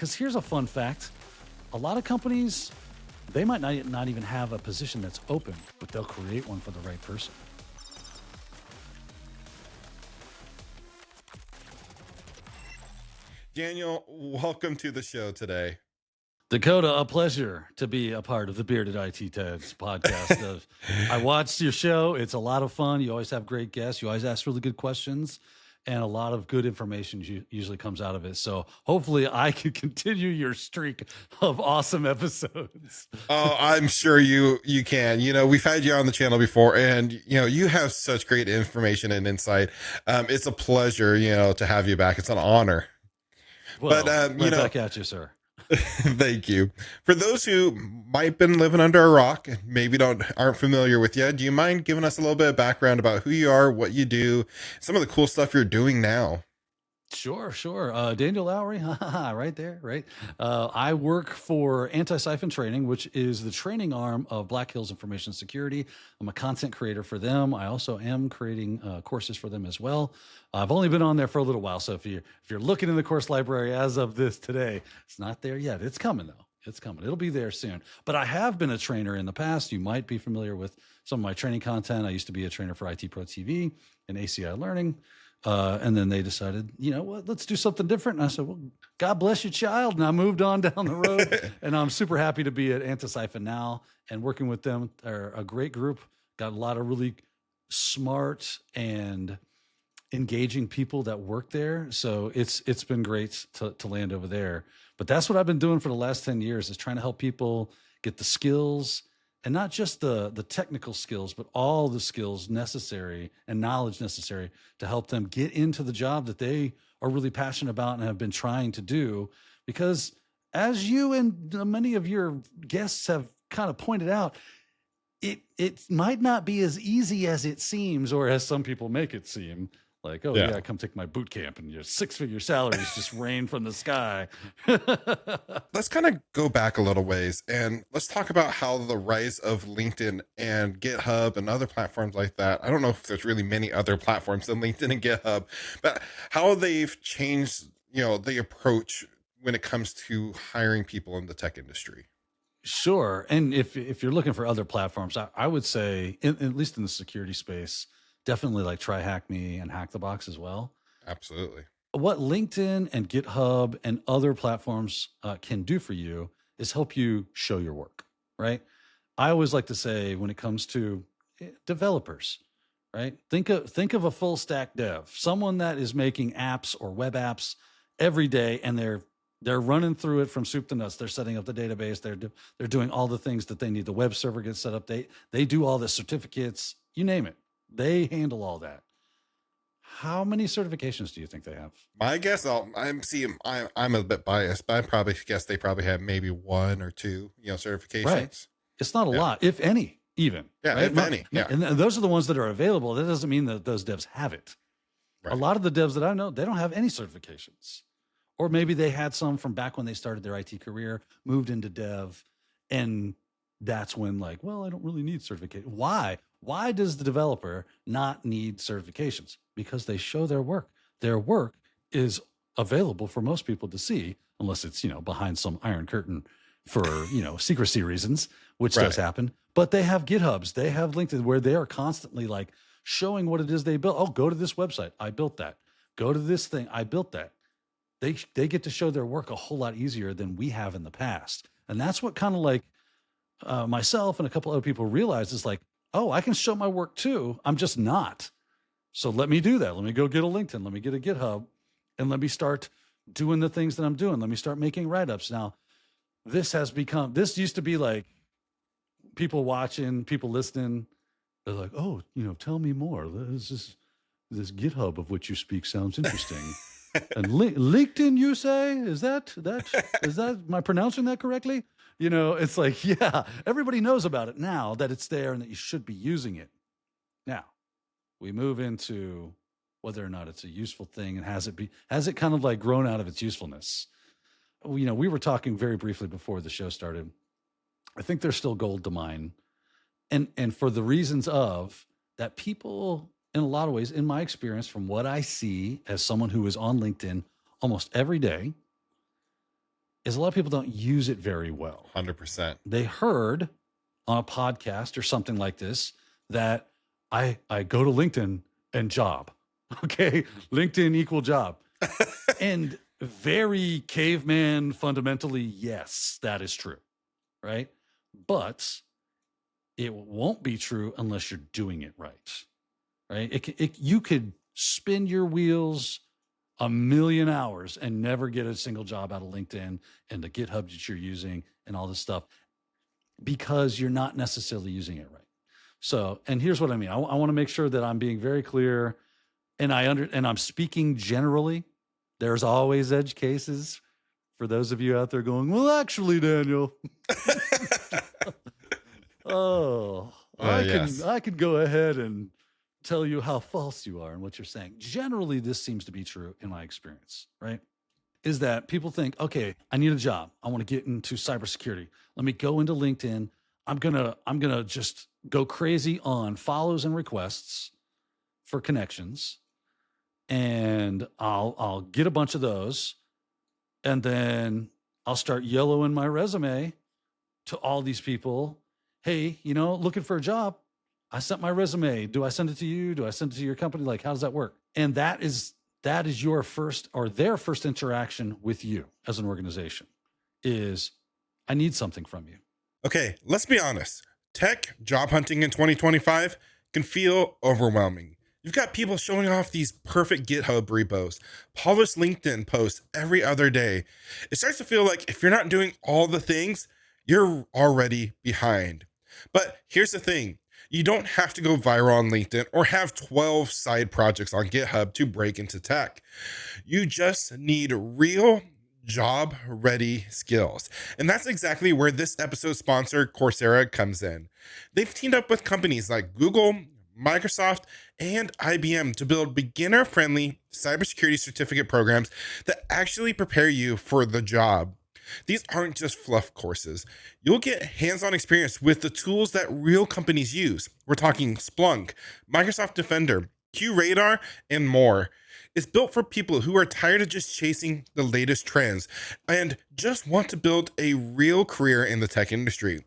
Because here's a fun fact. A lot of companies, they might not even have a position that's open, but they'll create one for the right person. Daniel, welcome to the show today. Dakota, a pleasure to be a part of the Bearded IT Tads podcast. I watched your show. It's a lot of fun. You always have great guests. You always ask really good questions, and a lot of good information usually comes out of it. So hopefully I can continue your streak of awesome episodes. Oh, I'm sure you can. You know, we've had you on the channel before, and, you know, you have such great information and insight. It's a pleasure, you know, to have you back. It's an honor. Well, right back at you, sir. Thank you. For those who might been living under a rock and maybe aren't familiar with you, do you mind giving us a little bit of background about who you are, what you do, some of the cool stuff you're doing now? Sure. Daniel Lowrie, right there, right? I work for Anti-Siphon Training, which is the training arm of Black Hills Information Security. I'm a content creator for them. I also am creating courses for them as well. I've only been on there for a little while, so if you're looking in the course library as of this today, it's not there yet. It's coming though. It's coming. It'll be there soon. But I have been a trainer in the past. You might be familiar with some of my training content. I used to be a trainer for IT Pro TV and ACI Learning. And then they decided, you know what, let's do something different. And I said, well, God bless you, child. And I moved on down the road. And I'm super happy to be at Anti-Siphon now and working with them. They're a great group. Got a lot of really smart and engaging people that work there. So it's been great to land over there. But that's what I've been doing for the last 10 years is trying to help people get the skills, and not just the technical skills, but all the skills necessary and knowledge necessary to help them get into the job that they are really passionate about and have been trying to do. Because as you and many of your guests have kind of pointed out, it might not be as easy as it seems, or as some people make it seem. Like, oh yeah, come take my boot camp and your 6-figure salaries just rain from the sky. Let's kind of go back a little ways and let's talk about how the rise of LinkedIn and GitHub and other platforms like that. I don't know if there's really many other platforms than LinkedIn and GitHub, but how they've changed, you know, the approach when it comes to hiring people in the tech industry. Sure. And if you're looking for other platforms, I would say, at least in the security space, definitely like try Hack Me and Hack the Box as well. Absolutely. What LinkedIn and GitHub and other platforms can do for you is help you show your work, right? I always like to say when it comes to developers, right? Think of a full stack dev, someone that is making apps or web apps every day, and they're running through it from soup to nuts. They're setting up the database. They're doing all the things that they need. The web server gets set up. They do all the certificates, you name it. They handle all that. How many certifications do you think they have? My guess, I'm a bit biased, but I probably guess they probably have maybe 1 or 2, you know, certifications. Right. It's not a lot, if any, even. Yeah, right? if any. Yeah. And those are the ones that are available. That doesn't mean that those devs have it. Right. A lot of the devs that I know, they don't have any certifications. Or maybe they had some from back when they started their IT career, moved into dev, and that's when like, well, I don't really need certification. Why? Why does the developer not need certifications? Because they show their work. Their work is available for most people to see, unless it's, you know, behind some iron curtain for, you know, secrecy reasons, which does happen. But they have GitHubs, they have LinkedIn, where they are constantly like showing what it is they built. Oh, go to this website, I built that. Go to this thing, I built that. They get to show their work a whole lot easier than we have in the past. And that's what kind of like myself and a couple other people realize is like, oh, I can show my work too. I'm just not. So let me do that. Let me go get a LinkedIn. Let me get a GitHub, and let me start doing the things that I'm doing. Let me start making write-ups. Now, this used to be like people watching, people listening. They're like, oh, you know, tell me more. This GitHub of which you speak sounds interesting. And LinkedIn, you say? Is that am I pronouncing that correctly? You know, it's like, yeah, everybody knows about it now that it's there and that you should be using it. Now, we move into whether or not it's a useful thing, and has it kind of like grown out of its usefulness? You know, we were talking very briefly before the show started. I think there's still gold to mine. And for the reasons of that, people, in a lot of ways, in my experience, from what I see as someone who is on LinkedIn almost every day, is a lot of people don't use it very well. 100%. They heard on a podcast or something like this that I go to LinkedIn and job. Okay. LinkedIn equal job. And very caveman fundamentally, yes, that is true. Right. But it won't be true unless you're doing it right. Right. You could spin your wheels a million hours and never get a single job out of LinkedIn and the GitHub that you're using and all this stuff because you're not necessarily using it right. So, and here's what I mean. I want to make sure that I'm being very clear, and I'm speaking generally. There's always edge cases for those of you out there going, well, actually, Daniel, I can go ahead and tell you how false you are and what you're saying. Generally, this seems to be true in my experience, right? Is that people think, okay, I need a job. I want to get into cybersecurity. Let me go into LinkedIn. I'm gonna just go crazy on follows and requests for connections. And I'll get a bunch of those. And then I'll start yellowing my resume to all these people. Hey, looking for a job. I sent my resume. Do I send it to you? Do I send it to your company? Like, how does that work? And that is your first or their first interaction with you as an organization is, I need something from you. Okay, let's be honest. Tech job hunting in 2025 can feel overwhelming. You've got people showing off these perfect GitHub repos, polished LinkedIn posts every other day. It starts to feel like if you're not doing all the things, you're already behind. But here's the thing. You don't have to go viral on LinkedIn or have 12 side projects on GitHub to break into tech. You just need real job-ready skills. And that's exactly where this episode's sponsor, Coursera, comes in. They've teamed up with companies like Google, Microsoft, and IBM to build beginner-friendly cybersecurity certificate programs that actually prepare you for the job. These aren't just fluff courses. You'll get hands-on experience with the tools that real companies use. We're talking Splunk, Microsoft Defender, QRadar, and more. It's built for people who are tired of just chasing the latest trends and just want to build a real career in the tech industry.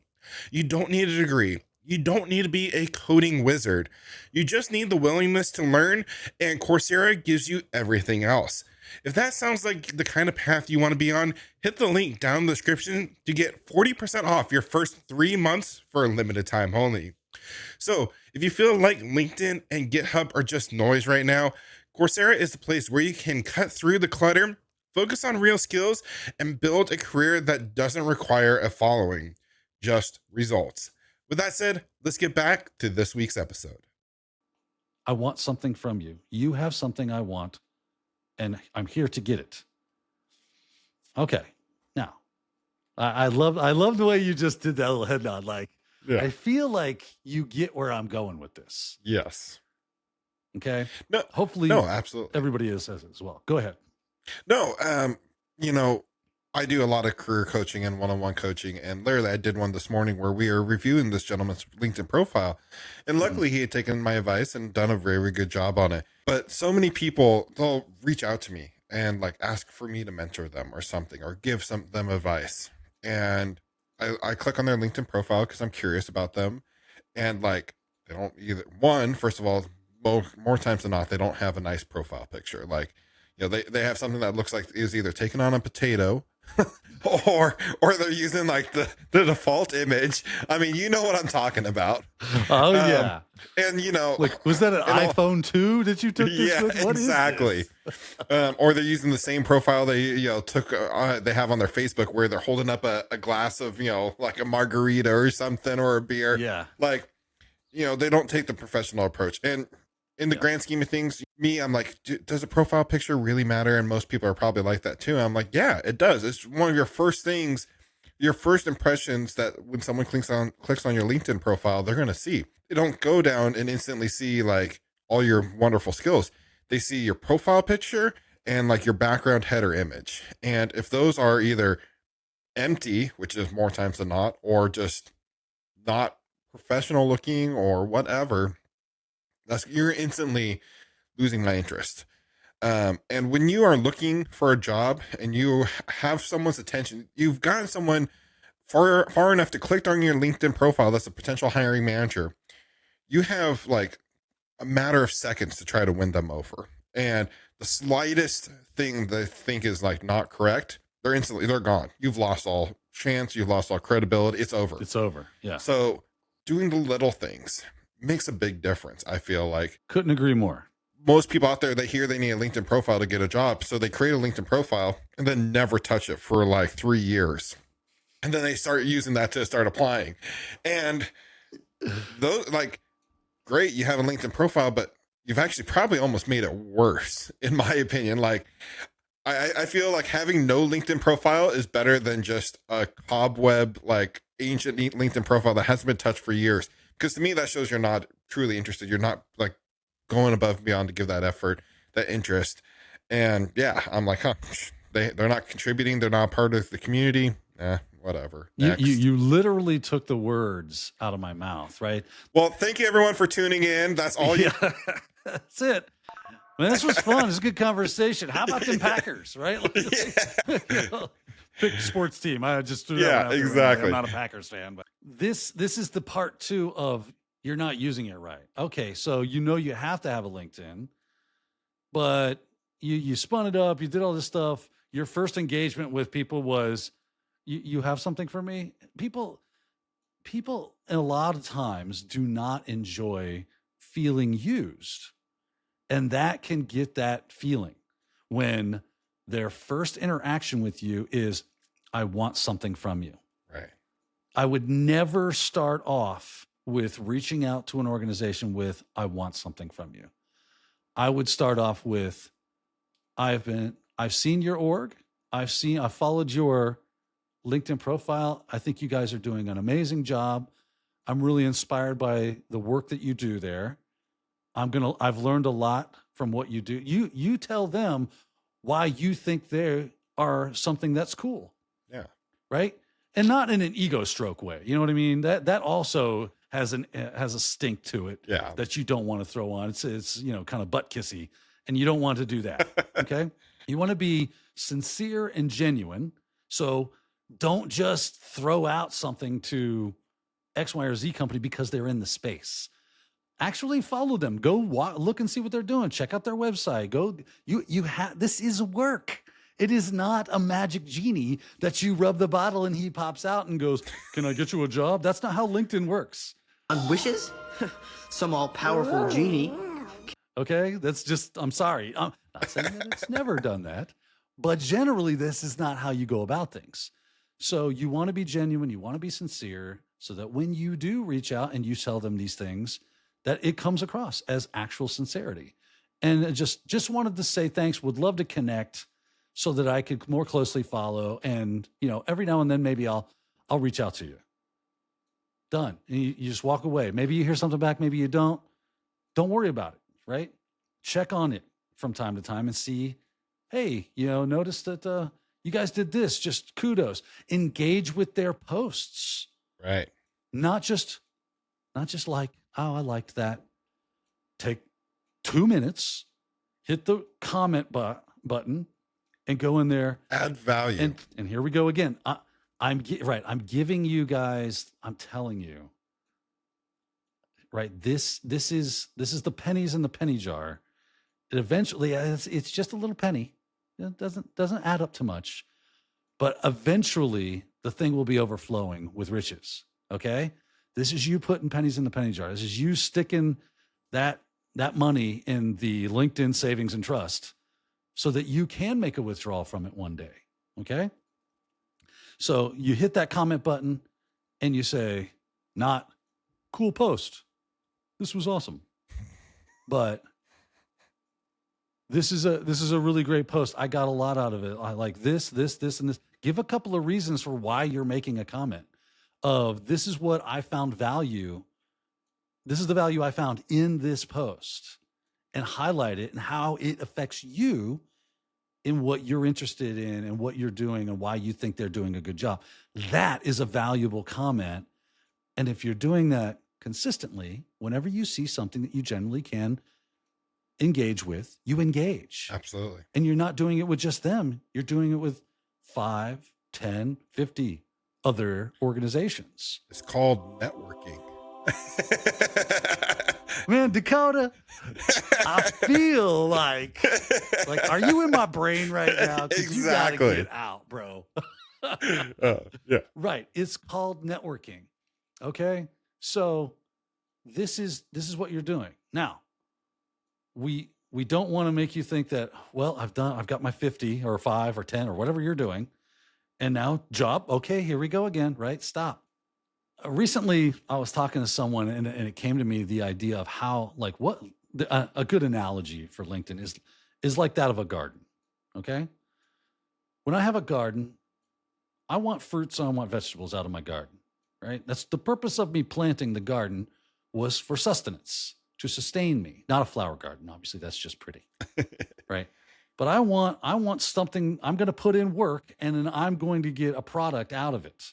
You don't need a degree. You don't need to be a coding wizard. You just need the willingness to learn, and Coursera gives you everything else. If that sounds like the kind of path you want to be on, hit the link down in the description to get 40% off your first 3 months for a limited time only. So if you feel like LinkedIn and GitHub are just noise right now, Coursera is the place where you can cut through the clutter, focus on real skills, and build a career that doesn't require a following, just results. With that said, let's get back to this week's episode. I want something from you. You have something I want, and I'm here to get it. Okay. Now, I love the way you just did that little head nod. Like, yeah. I feel like you get where I'm going with this. Yes. Okay. No, hopefully, no, absolutely. Everybody is says it as well. Go ahead. No, I do a lot of career coaching and one-on-one coaching, and literally I did one this morning where we are reviewing this gentleman's LinkedIn profile, and luckily he had taken my advice and done a very good job on it. But so many people, they'll reach out to me and like ask for me to mentor them or something, or give them advice, and I click on their LinkedIn profile because I'm curious about them, and like they don't first of all, more times than not, they don't have a nice profile picture. Like, they have something that looks like is either taken on a potato or they're using like the default image. I mean, you know what I'm talking about. Oh yeah. And like, was that an iPhone 2 that you took this yeah, with? What exactly. Or they're using the same profile they took they have on their Facebook where they're holding up a glass of like a margarita or something, or a beer. Yeah. Like, they don't take the professional approach. And in the grand scheme of things, I'm like, does a profile picture really matter? And most people are probably like that too. I'm like, yeah, it does. It's one of your first things, your first impressions that when someone clicks on your LinkedIn profile, they're going to see. They don't go down and instantly see like all your wonderful skills. They see your profile picture and like your background header image. And if those are either empty, which is more times than not, or just not professional looking or whatever, you're instantly losing my interest. And when you are looking for a job and you have someone's attention, you've gotten someone far enough to click on your LinkedIn profile that's a potential hiring manager, you have like a matter of seconds to try to win them over. And the slightest thing they think is like not correct, they're gone. You've lost all chance. You've lost all credibility. It's over. It's over. Yeah. So doing the little things makes a big difference. I feel like couldn't agree more. Most people out there, they hear they need a LinkedIn profile to get a job. So they create a LinkedIn profile and then never touch it for like 3 years. And then they start using that to start applying. And those, like, great, you have a LinkedIn profile, but you've actually probably almost made it worse, in my opinion. Like, I feel like having no LinkedIn profile is better than just a cobweb, like ancient LinkedIn profile that hasn't been touched for years. Because to me, that shows you're not truly interested. You're not like going above and beyond to give that effort, that interest. And yeah, I'm like, they're not contributing. They're not part of the community. Whatever. You literally took the words out of my mouth, right? Well, thank you everyone for tuning in. That's all you. That's it. Man, this was fun. It's a good conversation. How about them Packers, right? Pick sports team. I just threw that one out there. Exactly. I'm not a Packers fan, but this is the part 2 of you're not using it right. Okay, so you have to have a LinkedIn, but you spun it up. You did all this stuff. Your first engagement with people was, you have something for me? People a lot of times do not enjoy feeling used. And that can get that feeling when their first interaction with you is, I want something from you. Right. I would never start off with reaching out to an organization with, I want something from you. I would start off with, I've seen your org. I followed your LinkedIn profile. I think you guys are doing an amazing job. I'm really inspired by the work that you do there. I've learned a lot from what you do. You tell them why you think they are something that's cool. Yeah. Right. And not in an ego stroke way. You know what I mean? That also has a stink to it. Yeah. That you don't want to throw on. It's kind of butt kissy, and you don't want to do that. Okay. You want to be sincere and genuine. So don't just throw out something to X, Y, or Z company because they're in the space. Actually follow them. Go look and see what they're doing. Check out their website. This is work. It is not a magic genie that you rub the bottle and he pops out and goes, can I get you a job? That's not how LinkedIn works. On wishes? Some all-powerful genie. Okay, I'm sorry. I'm not saying that it's never done that, but generally this is not how you go about things. So you want to be genuine, you want to be sincere, so that when you do reach out and you tell them these things, that it comes across as actual sincerity. And I just wanted to say thanks. Would love to connect so that I could more closely follow. And every now and then maybe I'll reach out to you. Done. And you just walk away. Maybe you hear something back, maybe you don't. Don't worry about it, right? Check on it from time to time and see, hey, notice that you guys did this. Just kudos. Engage with their posts. Right. Not just like, oh, I liked that. Take 2 minutes, hit the comment button, and go in there. Add value. And here we go again. I'm giving you guys. I'm telling you. Right. This is the pennies in the penny jar. It eventually, it's just a little penny. It doesn't add up to much, but eventually the thing will be overflowing with riches. Okay. This is you putting pennies in the penny jar. This is you sticking that money in the LinkedIn savings and trust so that you can make a withdrawal from it one day. Okay. So you hit that comment button and you say, not cool post. This was awesome. But this is a really great post. I got a lot out of it. I like this, and this. Give a couple of reasons for why you're making a comment. This is what I found value. This is the value I found in this post, and highlight it and how it affects you in what you're interested in and what you're doing and why you think they're doing a good job. That is a valuable comment. And if you're doing that consistently, whenever you see something that you generally can engage with, you engage. Absolutely. And you're not doing it with just them. You're doing it with 5, 10, 50 other organizations. It's called networking. Man, Dakota, I feel like, are you in my brain right now? 'Cause Exactly. you gotta get out, bro. Yeah. Right. It's called networking. Okay. So this is what you're doing. Now, we don't want to make you think that, well, I've got my 50 or 5 or 10 or whatever you're doing. And now job. Okay, here we go again, right? Stop. Recently, I was talking to someone and it came to me the idea of how, a good analogy for LinkedIn is like that of a garden. Okay. When I have a garden, I want fruits, I want vegetables out of my garden, right? That's the purpose of me planting the garden, was for sustenance, to sustain me, not a flower garden. Obviously, that's just pretty, right? But I want something, I'm going to put in work and then I'm going to get a product out of it.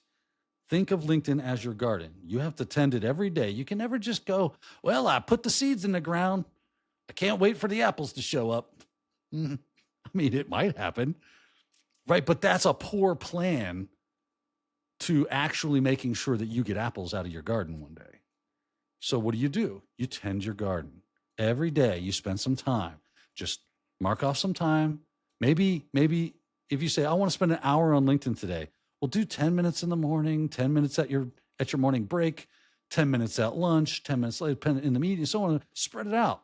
Think of LinkedIn as your garden. You have to tend it every day. You can never just go, well, I put the seeds in the ground. I can't wait for the apples to show up. I mean, it might happen, right? But that's a poor plan to actually making sure that you get apples out of your garden one day. So what do? You tend your garden every day. You spend some time, just mark off some time. Maybe if you say, I want to spend an hour on LinkedIn today, well, do 10 minutes in the morning, 10 minutes at your morning break, 10 minutes at lunch, 10 minutes later in the meeting, so on. Spread it out.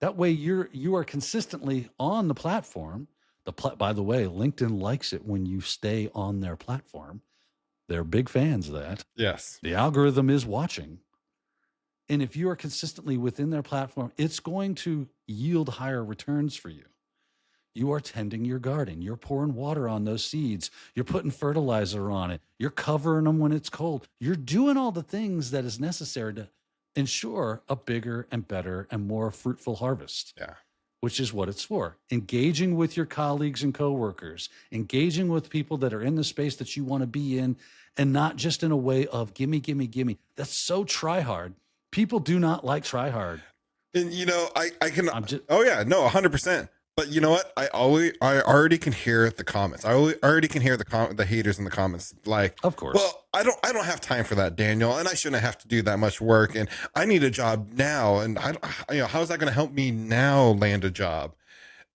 That way you are consistently on the platform. By the way, LinkedIn likes it when you stay on their platform. They're big fans of that. Yes. The algorithm is watching. And if you are consistently within their platform, it's going to yield higher returns for you. You are tending your garden. You're pouring water on those seeds. You're putting fertilizer on it. You're covering them when it's cold. You're doing all the things that is necessary to ensure a bigger and better and more fruitful harvest. Yeah. Which is what it's for. Engaging with your colleagues and coworkers, engaging with people that are in the space that you want to be in, and not just in a way of gimme, gimme, gimme. That's so try hard. People do not like try hard. And I can, 100%. But you know what? I already can hear the comments. I already can hear the haters in the comments. Like, of course. Well, I don't have time for that, Daniel, and I shouldn't have to do that much work. And I need a job now. And how is that going to help me now land a job?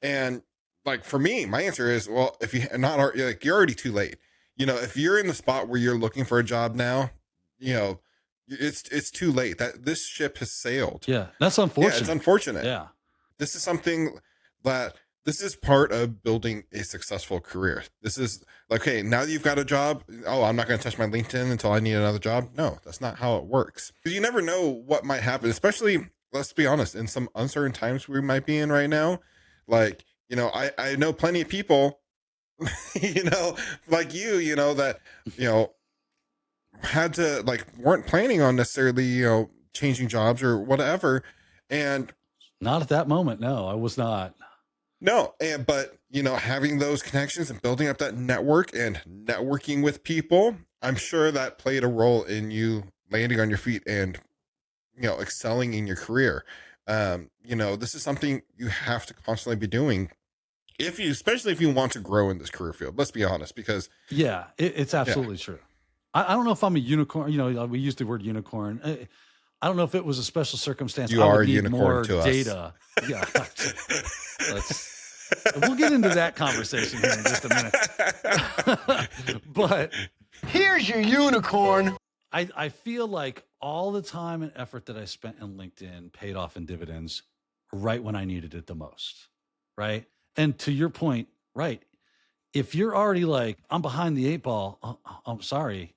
And like for me, my answer is, well, if you're not you're already too late. If you're in the spot where you're looking for a job now, it's too late. That this ship has sailed. Yeah, that's unfortunate. Yeah, it's unfortunate. Yeah, this is something that this is part of building a successful career. This is like, okay, now that you've got a job, I'm not going to touch my LinkedIn until I need another job. No, that's not how it works. Because you never know what might happen, especially, let's be honest, in some uncertain times we might be in right now. Like, I know plenty of people, like that, had to weren't planning on necessarily, changing jobs or whatever. And not at that moment. No, I was not. No, but having those connections and building up that network and networking with people, I'm sure that played a role in you landing on your feet and excelling in your career. This is something you have to constantly be doing especially if you want to grow in this career field. Let's be honest, because it's absolutely true. I don't know if I'm a unicorn. We used the word unicorn. I don't know if it was a special circumstance. You are a unicorn more to data. Us. Yeah. We'll get into that conversation here in just a minute. But here's your unicorn. I feel like all the time and effort that I spent in LinkedIn paid off in dividends right when I needed it the most. Right. And to your point, right. If you're already like, I'm behind the 8 ball, I'm sorry.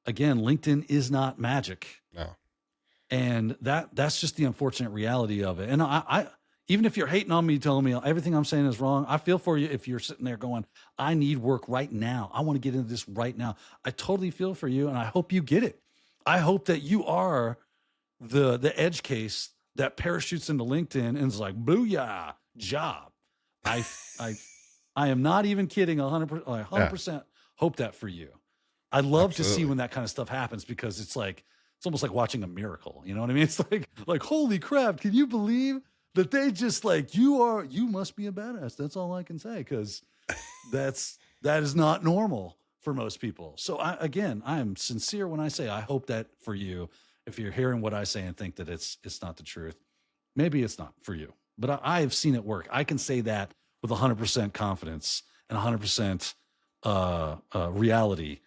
Again, LinkedIn is not magic. No. And that's just the unfortunate reality of it. And I even if you're hating on me, telling me everything I'm saying is wrong, I feel for you if you're sitting there going, I need work right now. I want to get into this right now. I totally feel for you, and I hope you get it. I hope that you are the edge case that parachutes into LinkedIn and is like, booyah, job. I am not even kidding. 100% hope that for you. I love to see when that kind of stuff happens, because it's almost like watching a miracle. You know what I mean? It's like, holy crap, can you believe that they just like, you must be a badass. That's all I can say. Cause that is not normal for most people. So I'm sincere when I say, I hope that for you, if you're hearing what I say and think that it's not the truth, maybe it's not for you, but I have seen it work. I can say that with 100% confidence and 100% reality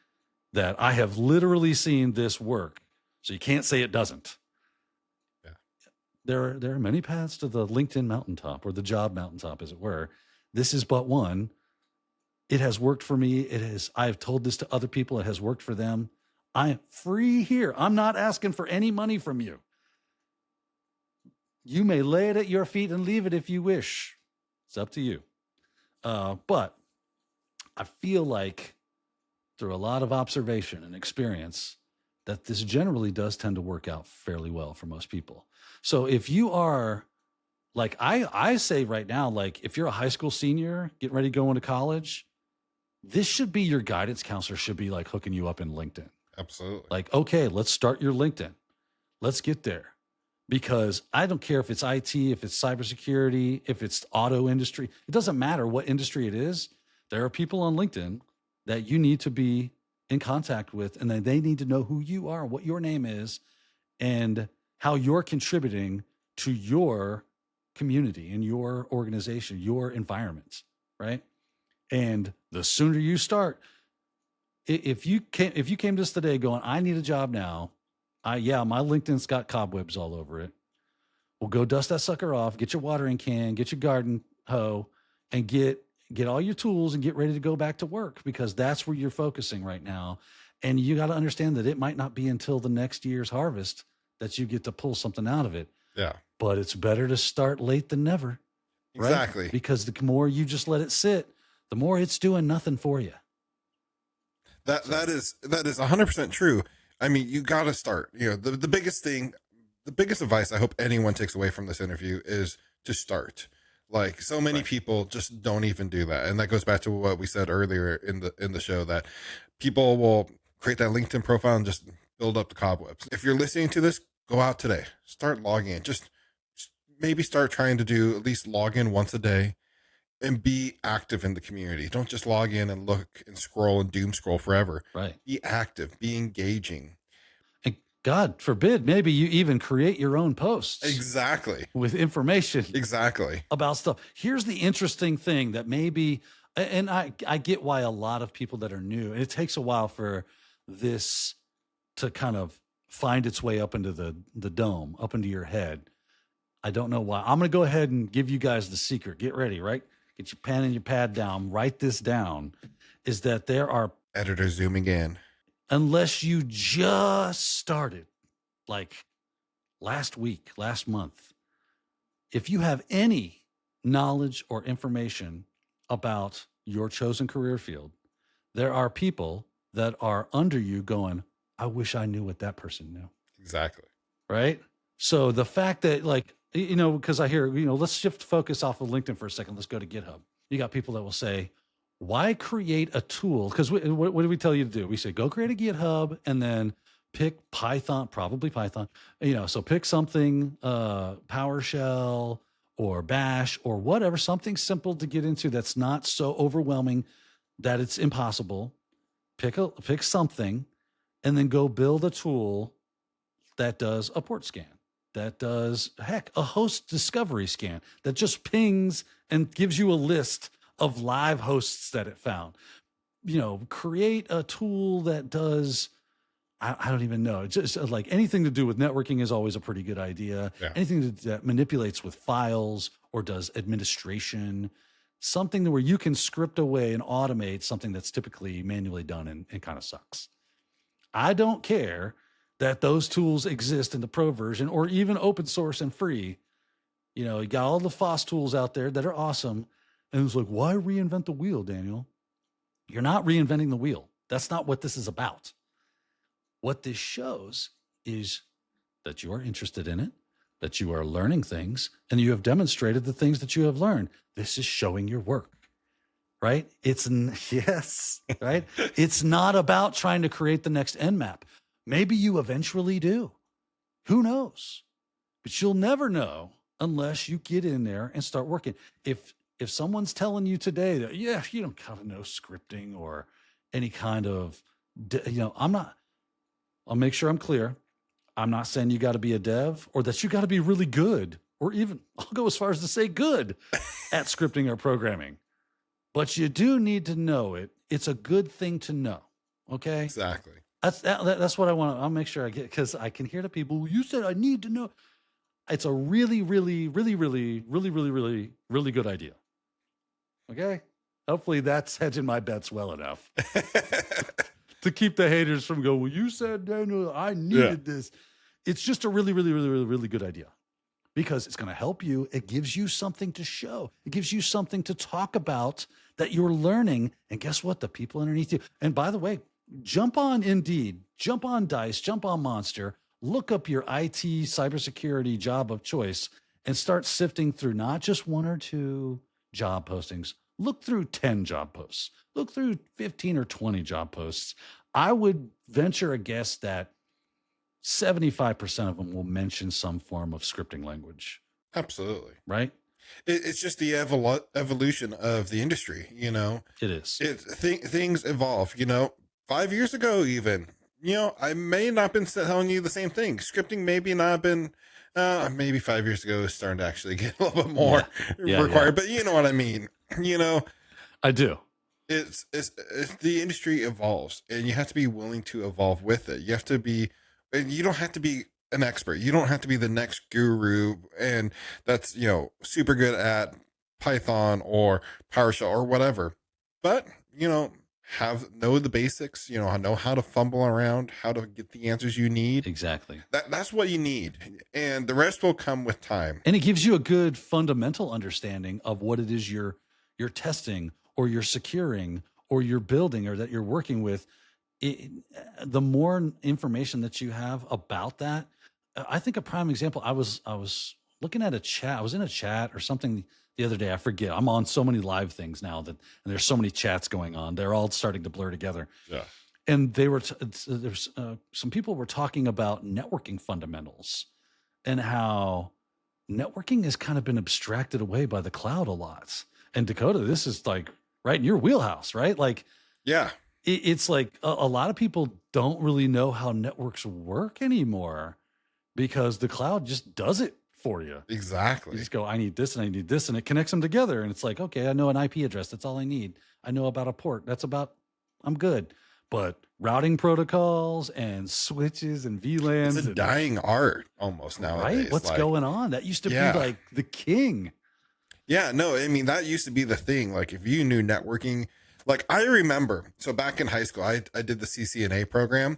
that I have literally seen this work. So you can't say it doesn't. Yeah. There are many paths to the LinkedIn mountaintop, or the job mountaintop, as it were. This is but one. It has worked for me. I've told this to other people. It has worked for them. I'm free here. I'm not asking for any money from you. You may lay it at your feet and leave it if you wish. It's up to you. But I feel like through a lot of observation and experience that this generally does tend to work out fairly well for most people. So if you are like, I say right now, like if you're a high school senior getting ready to go into college, this should be your guidance counselor should be like hooking you up in LinkedIn. Absolutely. Like, okay, let's start your LinkedIn. Let's get there. Because I don't care if it's IT, if it's cybersecurity, if it's auto industry, it doesn't matter what industry it is. There are people on LinkedIn that you need to be in contact with, and then they need to know who you are, what your name is, and how you're contributing to your community and your organization, your environment, right? And the sooner you start, if you came to us today going, I need a job now. My LinkedIn's got cobwebs all over it. Well, go dust that sucker off, get your watering can, get your garden hoe, and get all your tools and get ready to go back to work, because that's where you're focusing right now. And you got to understand that it might not be until the next year's harvest that you get to pull something out of it. Yeah. But it's better to start late than never. Right? Exactly. Because the more you just let it sit, the more it's doing nothing for you. That is 100% true. I mean, you got to start. You know, the biggest thing, the biggest advice I hope anyone takes away from this interview is to start. Like, so many people just don't even do that, and that goes back to what we said earlier in the show, that people will create that LinkedIn profile and just build up the cobwebs. If you're listening to this, go out today, start logging in. Just maybe start trying to do at least log in once a day. And be active in the community. Don't just log in and look and scroll and doom scroll forever. Right. Be active, be engaging. And God forbid, maybe you even create your own posts. Exactly. With information. Exactly. About stuff. Here's the interesting thing that maybe, and I get why a lot of people that are new, and it takes a while for this to kind of find its way up into the dome, up into your head. I don't know why. I'm going to go ahead and give you guys the secret. Get ready, right? Get your pen and your pad down, write this down, is that there are... Editor zooming in. Unless you just started, like last week, last month, if you have any knowledge or information about your chosen career field, there are people that are under you going, I wish I knew what that person knew. Exactly. Right? So the fact that, like, you know, because I hear, you know, let's shift focus off of LinkedIn for a second. Let's go to GitHub. You got people that will say, why create a tool? Because what do we tell you to do? We say, go create a GitHub and then pick Python, probably Python, you know, so pick something, PowerShell or Bash or whatever, something simple to get into that's not so overwhelming that it's impossible. Pick something and then go build a tool that does a port scan, that does, a host discovery scan, that just pings and gives you a list of live hosts that it found. You know, create a tool that does, I don't even know. It's just like anything to do with networking is always a pretty good idea. Yeah. Anything that manipulates with files or does administration, something where you can script away and automate something that's typically manually done and kind of sucks. I don't care that those tools exist in the pro version or even open source and free. You know, you got all the FOSS tools out there that are awesome. And it's like, why reinvent the wheel, Daniel? You're not reinventing the wheel. That's not what this is about. What this shows is that you are interested in it, that you are learning things, and you have demonstrated the things that you have learned. This is showing your work, right? Yes, right? It's not about trying to create the next Nmap. Maybe you eventually do. Who knows? But you'll never know unless you get in there and start working. If someone's telling you today that, yeah, you don't kind of know scripting or any kind of, I'll make sure I'm clear. I'm not saying you got to be a dev or that you got to be really good, or even I'll go as far as to say good at scripting or programming. But you do need to know it. It's a good thing to know. Okay. Exactly. That's what I want. I'll make sure I get, because I can hear the people. "Well, you said I need to know." It's a really, really, really, really, really, really, really, really good idea. Okay. Hopefully that's hedging my bets well enough to keep the haters from going, "Well, you said Daniel, I needed this." It's just a really, really, really, really, really good idea, because it's going to help you. It gives you something to show. It gives you something to talk about that you're learning. And guess what? The people underneath you. And by the way, jump on Indeed, jump on Dice, jump on Monster, look up your IT cybersecurity job of choice and start sifting through not just one or two job postings. Look through 10 job posts. Look through 15 or 20 job posts. I would venture a guess that 75% of them will mention some form of scripting language. Absolutely. Right? It's just the evolution of the industry, you know. It is. Things evolve, you know. 5 years ago, even, you know, I may not have been telling you the same thing. Scripting maybe not have been, maybe 5 years ago, it's starting to actually get a little bit more required. But you know what I mean. You know, I do. It's the industry evolves, and you have to be willing to evolve with it. You have to be, and you don't have to be an expert. You don't have to be the next guru, and that's, you know, super good at Python or PowerShell or whatever. But, you know, know the basics, you know how to fumble around, how to get the answers you need. Exactly. That's what you need. And the rest will come with time. And it gives you a good fundamental understanding of what it is you're testing or you're securing or you're building or that you're working with. The more information that you have about that, I think a prime example, I was looking at a chat. I was in a chat or something the other day. I forget. I'm on so many live things now and there's so many chats going on. They're all starting to blur together. Yeah. And they were, there's some people were talking about networking fundamentals and how networking has kind of been abstracted away by the cloud a lot. And Dakota, this is like right in your wheelhouse, right? Like, yeah, it's like a lot of people don't really know how networks work anymore because the cloud just does it for you. Exactly. You just go, I need this and I need this, and it connects them together. And it's like, okay, I know an IP address. That's all I need. I know about a port. I'm good. But routing protocols and switches and VLANs. It's a dying art almost nowadays. Right? What's going on? That used to be like the king. Yeah, no, I mean, that used to be the thing. Like, if you knew networking, like I remember, so back in high school, I did the CCNA program,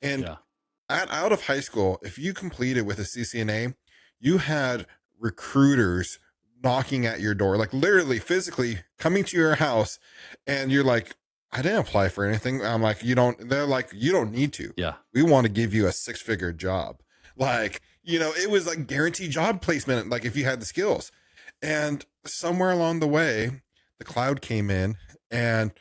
and out of high school, if you completed with a CCNA, you had recruiters knocking at your door, like literally physically coming to your house, and you're like, I didn't apply for anything. I'm like, they're like, you don't need to. Yeah. We want to give you a 6-figure job. Like, you know, it was like guaranteed job placement, like if you had the skills. And somewhere along the way, the cloud came in and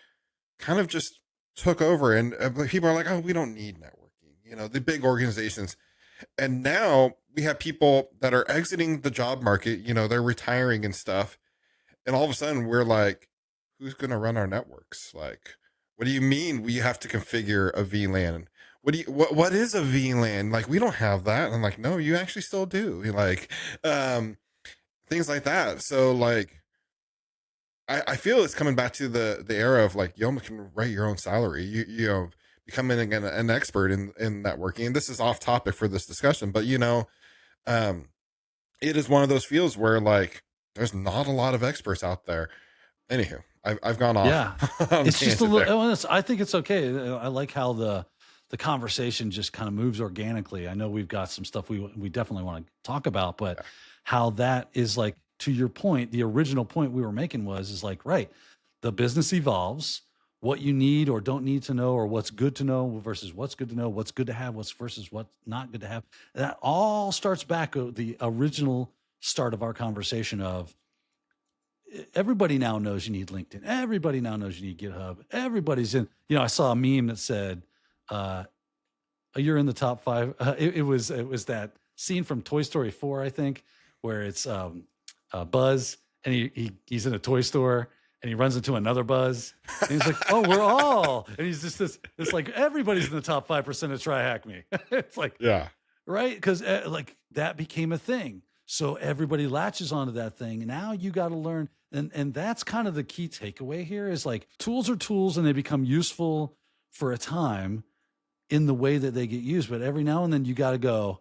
kind of just took over. And people are like, oh, we don't need networking, you know, the big organizations. And now we have people that are exiting the job market, you know, they're retiring and stuff. And all of a sudden we're like, who's going to run our networks? Like, what do you mean we have to configure a VLAN? What is a VLAN? Like, we don't have that. And I'm like, no, you actually still do. Like, things like that. So like, I feel it's coming back to the era of like, you almost can write your own salary. You know, becoming an expert in networking. And this is off topic for this discussion, but you know, it is one of those fields where like, there's not a lot of experts out there. Anywho, I've gone off. Yeah. It's just a little, I think it's okay. I like how the conversation just kind of moves organically. I know we've got some stuff we definitely want to talk about, but how that is like, to your point, the original point we were making is like, right, the business evolves, what you need or don't need to know, or what's good to know versus what's good to know, what's good to have, what's versus what's not good to have. That all starts back at the original start of our conversation of, everybody now knows you need LinkedIn. Everybody now knows you need GitHub. Everybody's in, you know, I saw a meme that said, you're in the top 5. It was that scene from Toy Story 4, I think, where it's Buzz, and he's in a toy store, and he runs into another Buzz, and he's like, "Oh, we're all," and he's just this. It's like everybody's in the top 5% of Try Hack Me. It's like, Yeah. right, because like that became a thing, so everybody latches onto that thing. Now you got to learn, and that's kind of the key takeaway here is like tools are tools, and they become useful for a time in the way that they get used, but every now and then you got to go,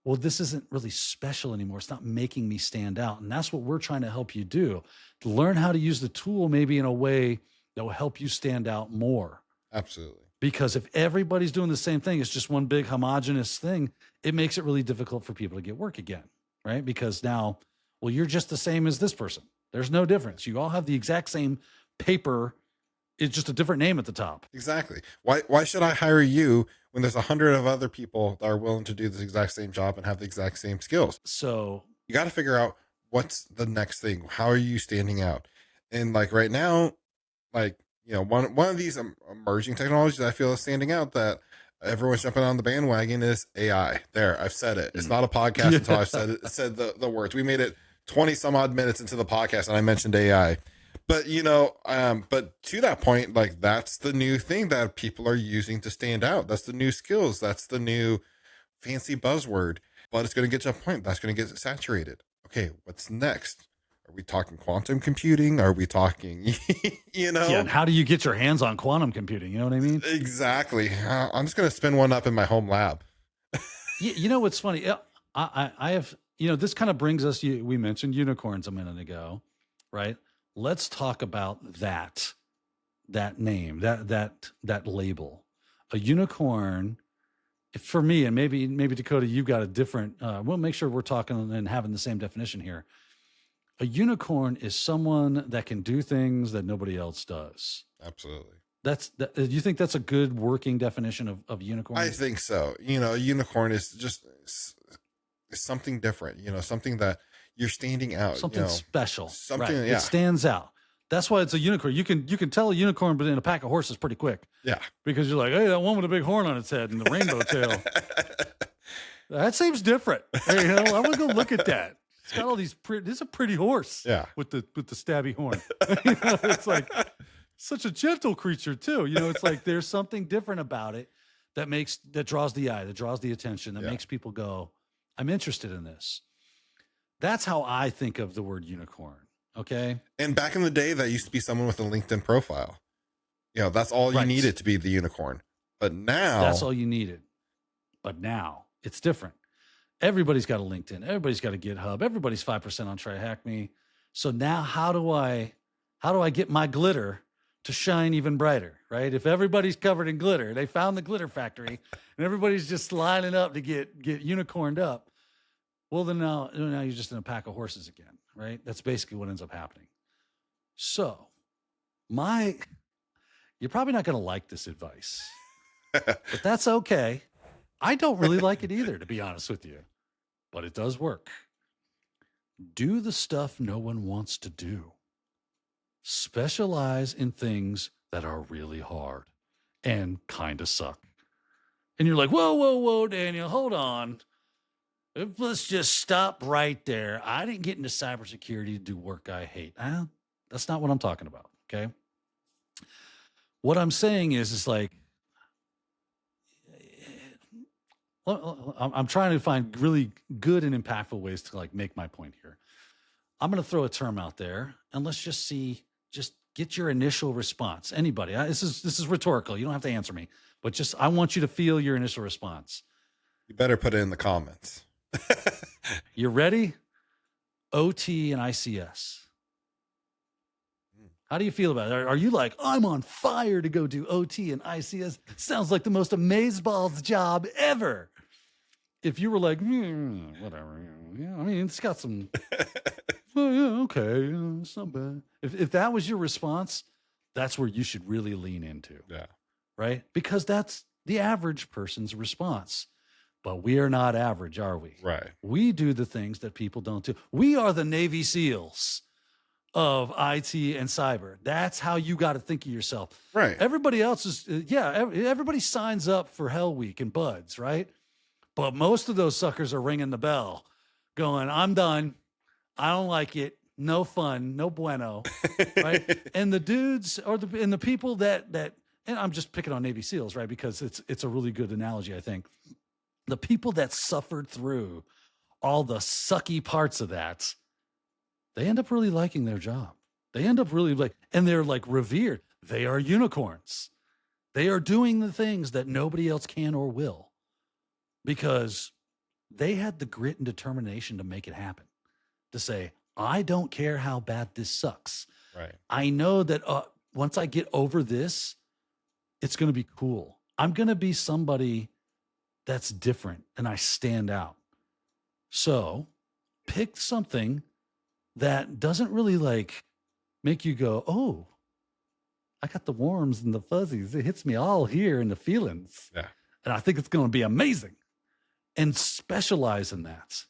well, this isn't really special anymore. It's not making me stand out. And that's what we're trying to help you do. To learn how to use the tool maybe in a way that will help you stand out more. Absolutely. Because if everybody's doing the same thing, it's just one big homogenous thing, it makes it really difficult for people to get work again, right? Because now, well, you're just the same as this person. There's no difference. You all have the exact same paper. It's just a different name at the top. Exactly. Why should I hire you when there's 100 of other people that are willing to do this exact same job and have the exact same skills? So you got to figure out what's the next thing. How are you standing out? And like right now, like, you know, one of these emerging technologies I feel is standing out that everyone's jumping on the bandwagon is AI. There, I've said it. It's not a podcast until I've said the words. We made it 20 some odd minutes into the podcast and I mentioned AI. But, you know, but to that point, like that's the new thing that people are using to stand out. That's the new skills. That's the new fancy buzzword. But it's going to get to a point that's going to get saturated. Okay, what's next? Are we talking quantum computing? Are we talking, you know? Yeah, and how do you get your hands on quantum computing? You know what I mean? Exactly. I'm just going to spin one up in my home lab. You know what's funny? I have, you know, this kind of brings us, we mentioned unicorns a minute ago, right? Let's talk about that name, that label. A unicorn, for me, and maybe Dakota, you've got a different, we'll make sure we're talking and having the same definition here. A unicorn is someone that can do things that nobody else does. Absolutely. Do you think that's a good working definition of unicorn? I think so. You know, a unicorn is just something different, you know, something that you're standing out. Something special. Something, right. Yeah. It stands out. That's why it's a unicorn. You can tell a unicorn, but in a pack of horses pretty quick. Yeah. Because you're like, hey, that one with a big horn on its head and the rainbow tail. That seems different. Hey, you know, I'm gonna go look at that. It's got all these this is a pretty horse. Yeah. With the stabby horn. You know, it's like such a gentle creature too. You know, it's like there's something different about it that draws the eye, that draws the attention, that makes people go, I'm interested in this. That's how I think of the word unicorn. Okay. And back in the day, that used to be someone with a LinkedIn profile. You know, that's all you needed to be the unicorn. But now that's all you needed. But now it's different. Everybody's got a LinkedIn. Everybody's got a GitHub. Everybody's 5% on Try Hack Me. So now how do I get my glitter to shine even brighter, right? If everybody's covered in glitter, they found the glitter factory and everybody's just lining up to get unicorned up. Well, then now you're just in a pack of horses again, right? That's basically what ends up happening. So you're probably not going to like this advice, but that's okay. I don't really like it either, to be honest with you, but it does work. Do the stuff no one wants to do. Specialize in things that are really hard and kind of suck. And you're like, whoa, Daniel, hold on. Let's just stop right there. I didn't get into cybersecurity to do work I hate. That's not what I'm talking about, okay? What I'm saying is like, I'm trying to find really good and impactful ways to like make my point here. I'm going to throw a term out there and let's just get your initial response. Anybody, this is rhetorical. You don't have to answer me, but I want you to feel your initial response. You better put it in the comments. You ready? OT and ICS. How do you feel about it? Are you like, I'm on fire to go do OT and ICS? Sounds like the most amazeballs job ever. If you were like, whatever, yeah, I mean, it's got some, well, yeah, okay, it's not bad. If that was your response, that's where you should really lean into. Yeah. Right? Because that's the average person's response. But we are not average, are we? Right. We do the things that people don't do. We are the Navy SEALs of IT and cyber. That's how you got to think of yourself. Right. Everybody else is, everybody signs up for Hell Week and Buds, right? But most of those suckers are ringing the bell going, I'm done. I don't like it. No fun, no bueno. Right. And the dudes and the people that, and I'm just picking on Navy SEALs, right? Because it's a really good analogy, I think. The people that suffered through all the sucky parts of that, they end up really liking their job. They end up really and they're like revered. They are unicorns. They are doing the things that nobody else can or will because they had the grit and determination to make it happen, to say, I don't care how bad this sucks. Right. I know that once I get over this, it's going to be cool. I'm going to be somebody that's different and I stand out. So pick something that doesn't really like make you go, oh, I got the warms and the fuzzies. It hits me all here in the feelings. Yeah. And I think it's going to be amazing. And specialize in that.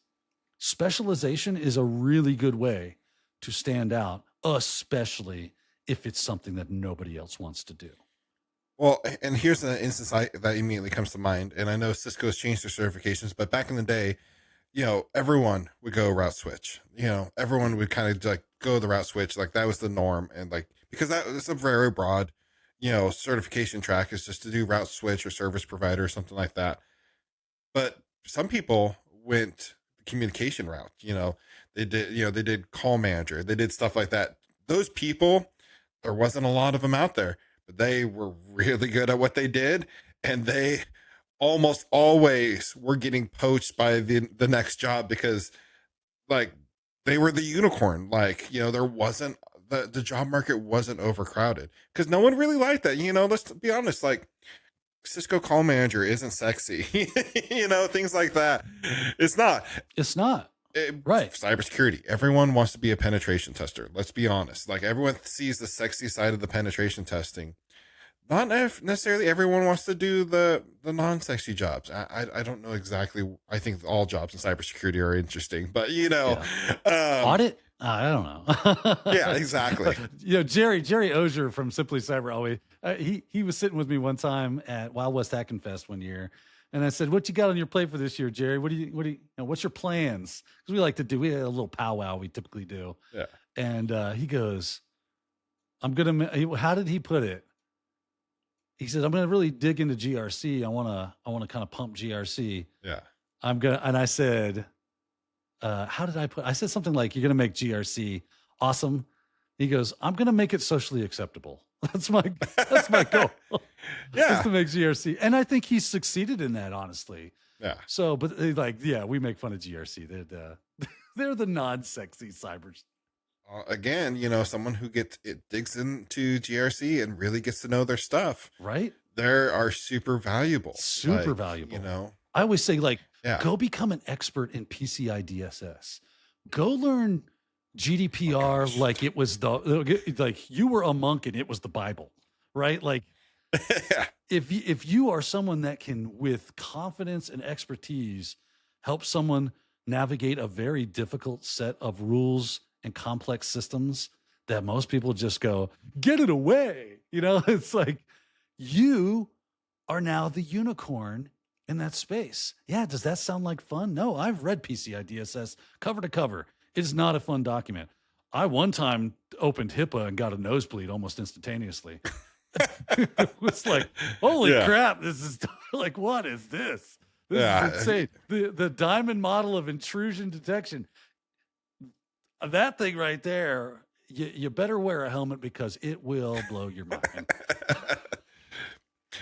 Specialization is a really good way to stand out, especially if it's something that nobody else wants to do. Well, and here's an instance that immediately comes to mind. And I know Cisco's changed their certifications, but back in the day, everyone would go route switch. Everyone would kind of like go the route switch. Like that was the norm. And like, because that was a very broad, certification track is just to do route switch or service provider or something like that. But some people went the communication route. They did call manager. They did stuff like that. Those people, there wasn't a lot of them out there, but they were really good at what they did. And they almost always were getting poached by the next job because like they were the unicorn. Like, there wasn't the job market wasn't overcrowded because no one really liked that. Let's be honest, like Cisco call manager isn't sexy, things like that. It's not right. Cybersecurity. Everyone wants to be a penetration tester. Let's be honest. Like everyone sees the sexy side of the penetration testing. Not necessarily everyone wants to do the non-sexy jobs. I don't know exactly. I think all jobs in cybersecurity are interesting, but audit. I don't know. Yeah, exactly. Jerry Ozier from Simply Cyber always he was sitting with me one time at Wild West Hacking Fest one year, and I said, "What you got on your plate for this year, Jerry? What's your plans?" Because we had a little powwow we typically do. Yeah. And he goes, "I'm gonna." How did he put it? He said, I'm going to really dig into GRC. I want to kind of pump GRC. Yeah. And I said, how did I said something like, you're going to make GRC awesome. He goes, I'm going to make it socially acceptable. That's my goal. Yeah. Just to make GRC. And I think he's succeeded in that, honestly. Yeah. So, but we make fun of GRC. They're the non-sexy cybers. Again, someone who digs into GRC and really gets to know their stuff. Right. They are super valuable. Super valuable. I always say go become an expert in PCI DSS. Go learn GDPR like it was like you were a monk and it was the Bible, right? Like yeah. if you are someone that can, with confidence and expertise, help someone navigate a very difficult set of rules and complex systems that most people just go, get it away. It's like you are now the unicorn in that space. Yeah. Does that sound like fun? No, I've read PCI DSS cover to cover. It's not a fun document. I one time opened HIPAA and got a nosebleed almost instantaneously. It was like, holy crap. This is like, what is this? This is insane. The diamond model of intrusion detection. That thing right there, you better wear a helmet because it will blow your mind.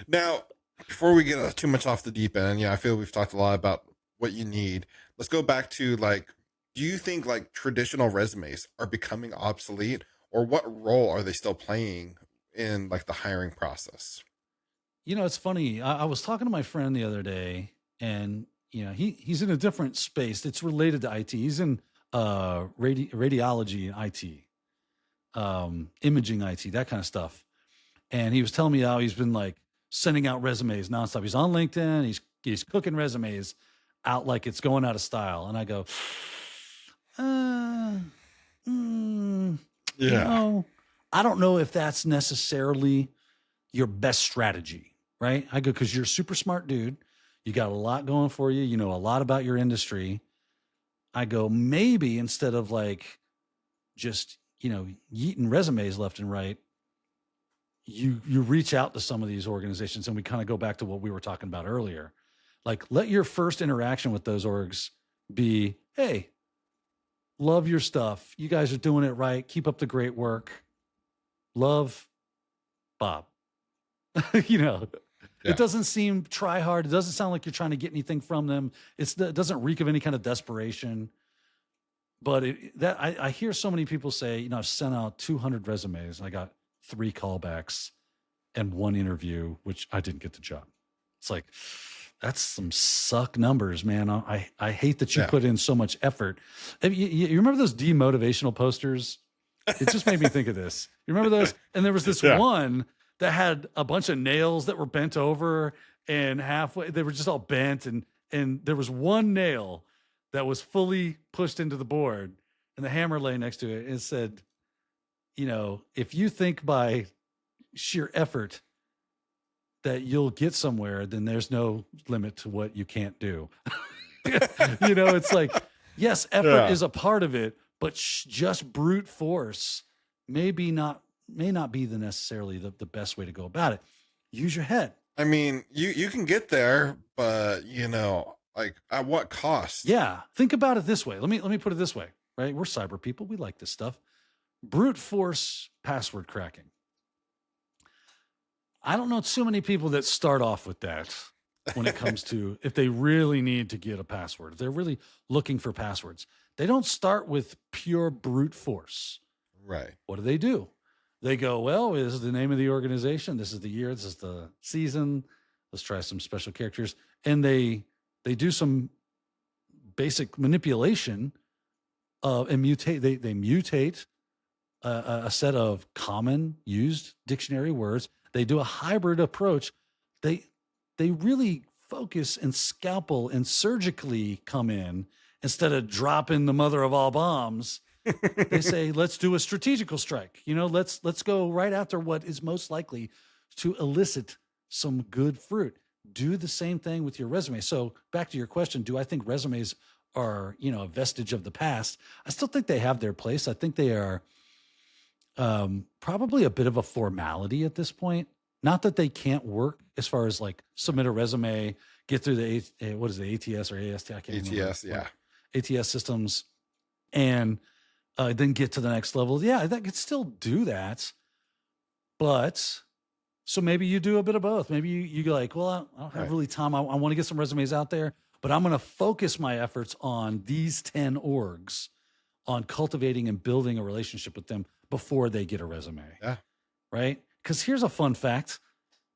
Now, before we get too much off the deep end, I feel we've talked a lot about what you need. Let's go back to do you think traditional resumes are becoming obsolete, or what role are they still playing in the hiring process? It's funny. I was talking to my friend the other day, and he's in a different space. It's related to IT. He's in radiology and IT, imaging IT, that kind of stuff. And he was telling me how he's been sending out resumes nonstop. He's on LinkedIn. He's cooking resumes out like it's going out of style. And I go, I don't know if that's necessarily your best strategy, right? I go, because you're a super smart dude. You got a lot going for you. You know a lot about your industry. I go, maybe instead of like just, yeeting resumes left and right, you reach out to some of these organizations, and we kind of go back to what we were talking about earlier. Like, let your first interaction with those orgs be, hey, love your stuff. You guys are doing it right. Keep up the great work. Love, Bob. It doesn't seem try hard. It doesn't sound like you're trying to get anything from them. It doesn't reek of any kind of desperation. But I hear so many people say, I've sent out 200 resumes and I got 3 callbacks and 1 interview, which I didn't get the job. It's like, that's some suck numbers, man. I hate that you put in so much effort. You remember those demotivational posters? It just made me think of this. You remember those? And there was this one that had a bunch of nails that were bent over, and halfway they were just all bent, and there was one nail that was fully pushed into the board, and the hammer lay next to it. And it said, if you think by sheer effort that you'll get somewhere, then there's no limit to what you can't do. It's like, yes, effort is a part of it, but just brute force may not be necessarily the best way to go about it. Use your head. I mean, you can get there, but like at what cost? Yeah. Think about it this way. Let me put it this way, right? We're cyber people. We like this stuff. Brute force password cracking. I don't know too many people that start off with that when it comes to if they really need to get a password. If they're really looking for passwords, they don't start with pure brute force. Right. What do? They go, well, this is the name of the organization. This is the year. This is the season. Let's try some special characters. And they do some basic manipulation and mutate. They mutate a set of common used dictionary words. They do a hybrid approach. They really focus and scalpel and surgically come in instead of dropping the mother of all bombs. They say, let's do a strategical strike. Let's go right after what is most likely to elicit some good fruit. Do the same thing with your resume. So back to your question, do I think resumes are, a vestige of the past? I still think they have their place. I think they are probably a bit of a formality at this point. Not that they can't work as far as like submit a resume, get through the ATS or AST? I can't remember. ATS, yeah. ATS systems, and then get to the next level. Yeah, that could still do that. But so maybe you do a bit of both. Maybe you go like, well, I don't have really time. I want to get some resumes out there, but I'm going to focus my efforts on these 10 orgs, on cultivating and building a relationship with them before they get a resume. Yeah. Right? Because here's a fun fact.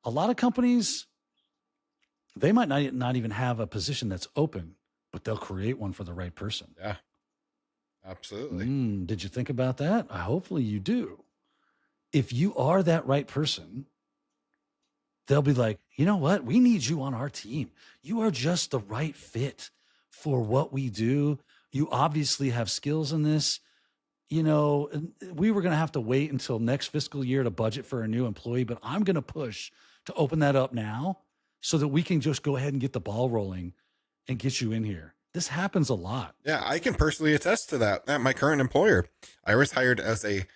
A lot of companies, they might not even have a position that's open, but they'll create one for the right person. Yeah. Absolutely. Did you think about that? Hopefully you do. If you are that right person, they'll be like, you know what? We need you on our team. You are just the right fit for what we do. You obviously have skills in this. We were going to have to wait until next fiscal year to budget for a new employee, but I'm going to push to open that up now so that we can just go ahead and get the ball rolling and get you in here. This happens a lot. Yeah, I can personally attest to that. At my current employer, I was hired as a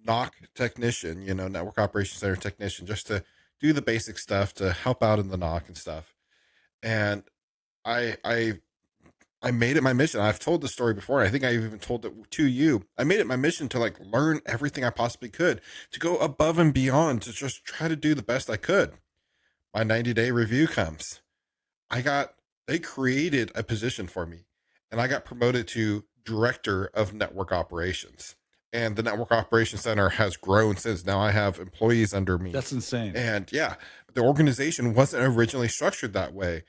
NOC technician, network operations center technician, just to do the basic stuff, to help out in the NOC and stuff. And I made it my mission. I've told the story before. I think I even told it to you. I made it my mission to learn everything I possibly could, to go above and beyond, to just try to do the best I could. My 90-day review comes. They created a position for me, and I got promoted to director of network operations. And the network operations center has grown since. Now I have employees under me. That's insane. And yeah, the organization wasn't originally structured that way,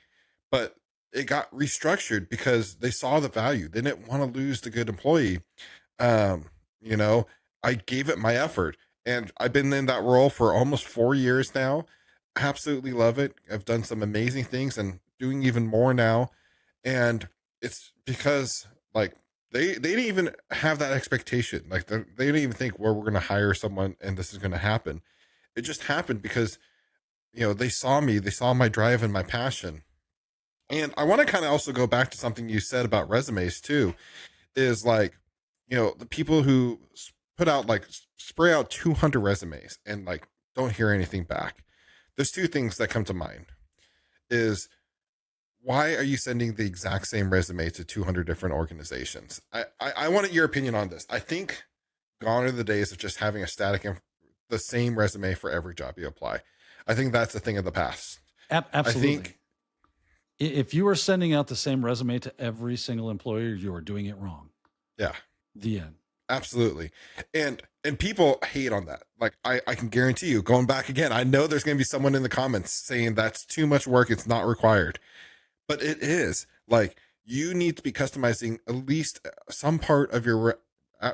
but it got restructured because they saw the value. They didn't want to lose the good employee. I gave it my effort, and I've been in that role for almost 4 years now. Absolutely love it. I've done some amazing things and doing even more now. And it's because they didn't even have that expectation. They didn't even think, well, we're going to hire someone and this is going to happen. It just happened because, they saw me, they saw my drive and my passion. And I want to kind of also go back to something you said about resumes too, is like, the people who put out like spray out 200 resumes and like don't hear anything back. There's two things that come to mind is, why are you sending the exact same resume to 200 different organizations? I wanted your opinion on this. I think gone are the days of just having a the same resume for every job you apply. I think that's a thing of the past. Absolutely. I think if you are sending out the same resume to every single employer, you are doing it wrong. Yeah. The end. Absolutely. And people hate on that. Like I can guarantee you, going back again, I know there's going to be someone in the comments saying that's too much work. It's not required, but it is. Like, you need to be customizing at least some part of your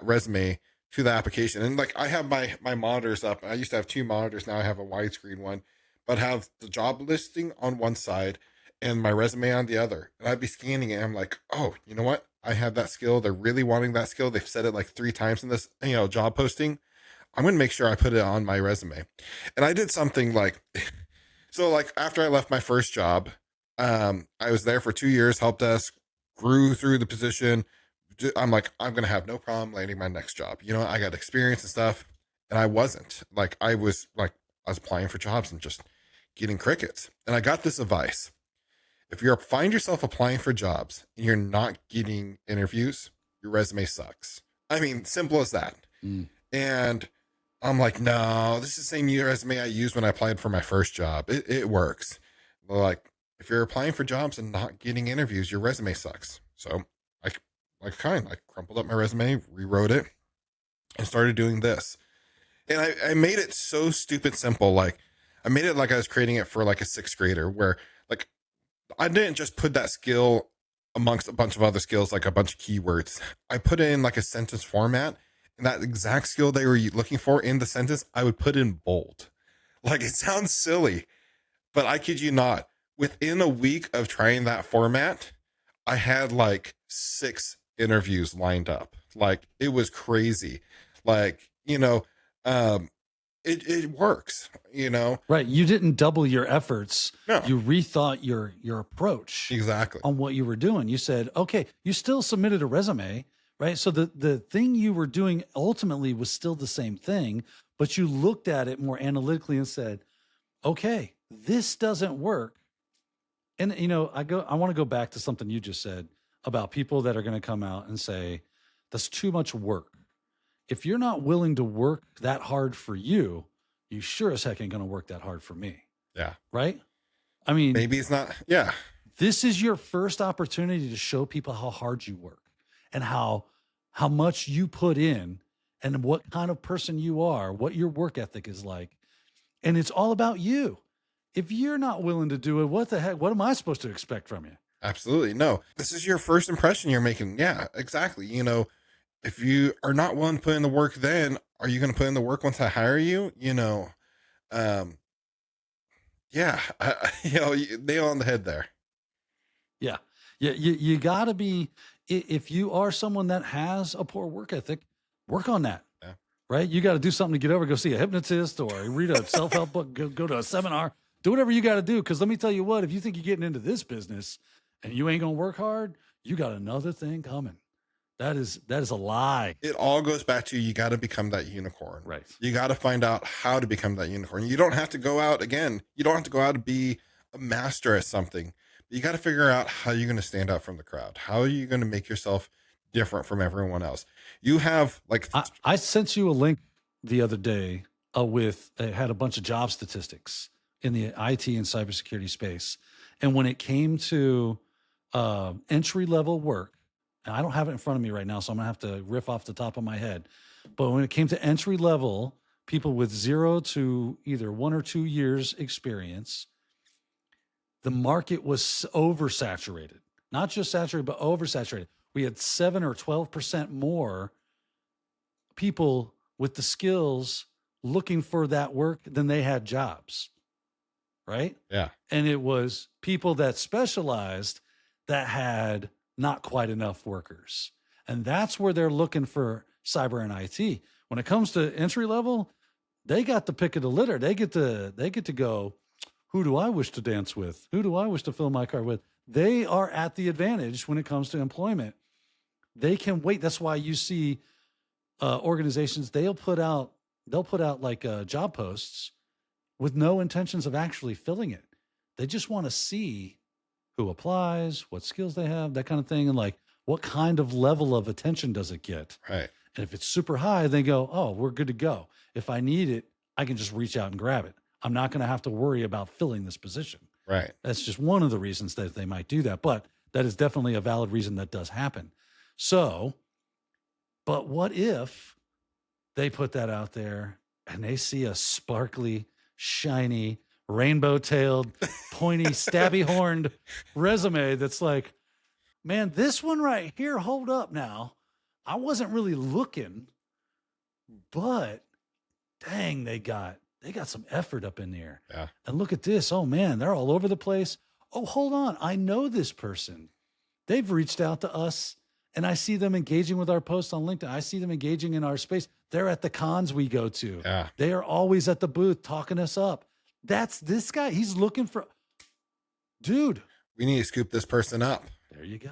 resume to the application. And like, I have my monitors up. I used to have two monitors. Now I have a widescreen one, but have the job listing on one side and my resume on the other. And I'd be scanning it and I'm like, oh, you know what? I have that skill. They're really wanting that skill. They've said it like 3 times in this, job posting. I'm going to make sure I put it on my resume. And I did something like, so like after I left my first job, I was there for 2 years, help desk, grew through the position. I'm like, I'm going to have no problem landing my next job. I got experience and stuff. And I wasn't. Like, I was applying for jobs and just getting crickets. And I got this advice. If you find yourself applying for jobs and you're not getting interviews, your resume sucks. I mean, simple as that. And I'm like, no, this is the same resume I used when I applied for my first job. It works. They're like, if you're applying for jobs and not getting interviews, your resume sucks. So I crumpled up my resume, rewrote it, and started doing this. And I made it so stupid simple. Like, I made it like I was creating it for like a 6th grader, where like, I didn't just put that skill amongst a bunch of other skills, like a bunch of keywords. I put it in like a sentence format, and that exact skill they were looking for in the sentence, I would put in bold. Like, it sounds silly, but I kid you not, within a week of trying that format, I had like 6 interviews lined up. Like, it was crazy. Like, it works, Right. You didn't double your efforts. No. You rethought your approach Exactly on what you were doing. You said, okay, you still submitted a resume, right? So the thing you were doing ultimately was still the same thing, but you looked at it more analytically and said, okay, this doesn't work. And, I want to go back to something you just said about people that are going to come out and say, that's too much work. If you're not willing to work that hard for you, you sure as heck ain't going to work that hard for me. Yeah. Right? I mean, Maybe it's not. Yeah. This is your first opportunity to show people how hard you work and how much you put in and what kind of person you are, what your work ethic is like. And it's all about you. If you're not willing to do it, what the heck? What am I supposed to expect from you? Absolutely. No, this is your first impression you're making. Yeah, exactly. If you are not willing to put in the work, then are you going to put in the work once I hire you? Yeah, you nail on the head there. Yeah. Yeah. You gotta be, if you are someone that has a poor work ethic, work on that. Yeah. Right. You got to do something to get over, go see a hypnotist or read a self-help book, go to a seminar, do whatever you got to do. Cause let me tell you what, if you think you're getting into this business and you ain't going to work hard, you got another thing coming. That is a lie. It all goes back to, you got to become that unicorn. Right. You got to find out how to become that unicorn. You don't have to go out again. You don't have to go out and be a master at something. You got to figure out how you're going to stand out from the crowd. How are you going to make yourself different from everyone else? You have like, I sent you a link the other day with it had a bunch of job statistics in the IT and cybersecurity space. And when it came to entry level work, and I don't have it in front of me right now, so I'm gonna have to riff off the top of my head. But when it came to entry level, people with 0 to either 1 or 2 years experience, the market was oversaturated. Not just saturated, but oversaturated. We had 7 or 12% more people with the skills looking for that work than they had jobs. Right? Yeah. And it was people that specialized that had not quite enough workers. And that's where they're looking for cyber and IT. When it comes to entry level, they got the pick of the litter. They get to go, who do I wish to dance with? Who do I wish to fill my car with? They are at the advantage when it comes to employment. They can wait. That's why you see organizations, they'll put out like job posts with no intentions of actually filling it. They just want to see who applies, what skills they have, that kind of thing. And like, what kind of level of attention does it get? Right. And if it's super high, they go, oh, we're good to go. If I need it, I can just reach out and grab it. I'm not going to have to worry about filling this position. Right. That's just one of the reasons that they might do that. But that is definitely a valid reason that does happen. So, but what if they put that out there and they see a sparkly, shiny, rainbow-tailed, pointy, stabby-horned resume that's like, man, this one right here, hold up now. I wasn't really looking, but dang, they got some effort up in there. Yeah. And look at this. Oh man, they're all over the place. Oh, hold on. I know this person. They've reached out to us and I see them engaging with our posts on LinkedIn. I see them engaging in our space. They're at the cons we go to. Yeah. They are always at the booth talking us up. That's this guy. He's looking for, dude. We need to scoop this person up. There you go.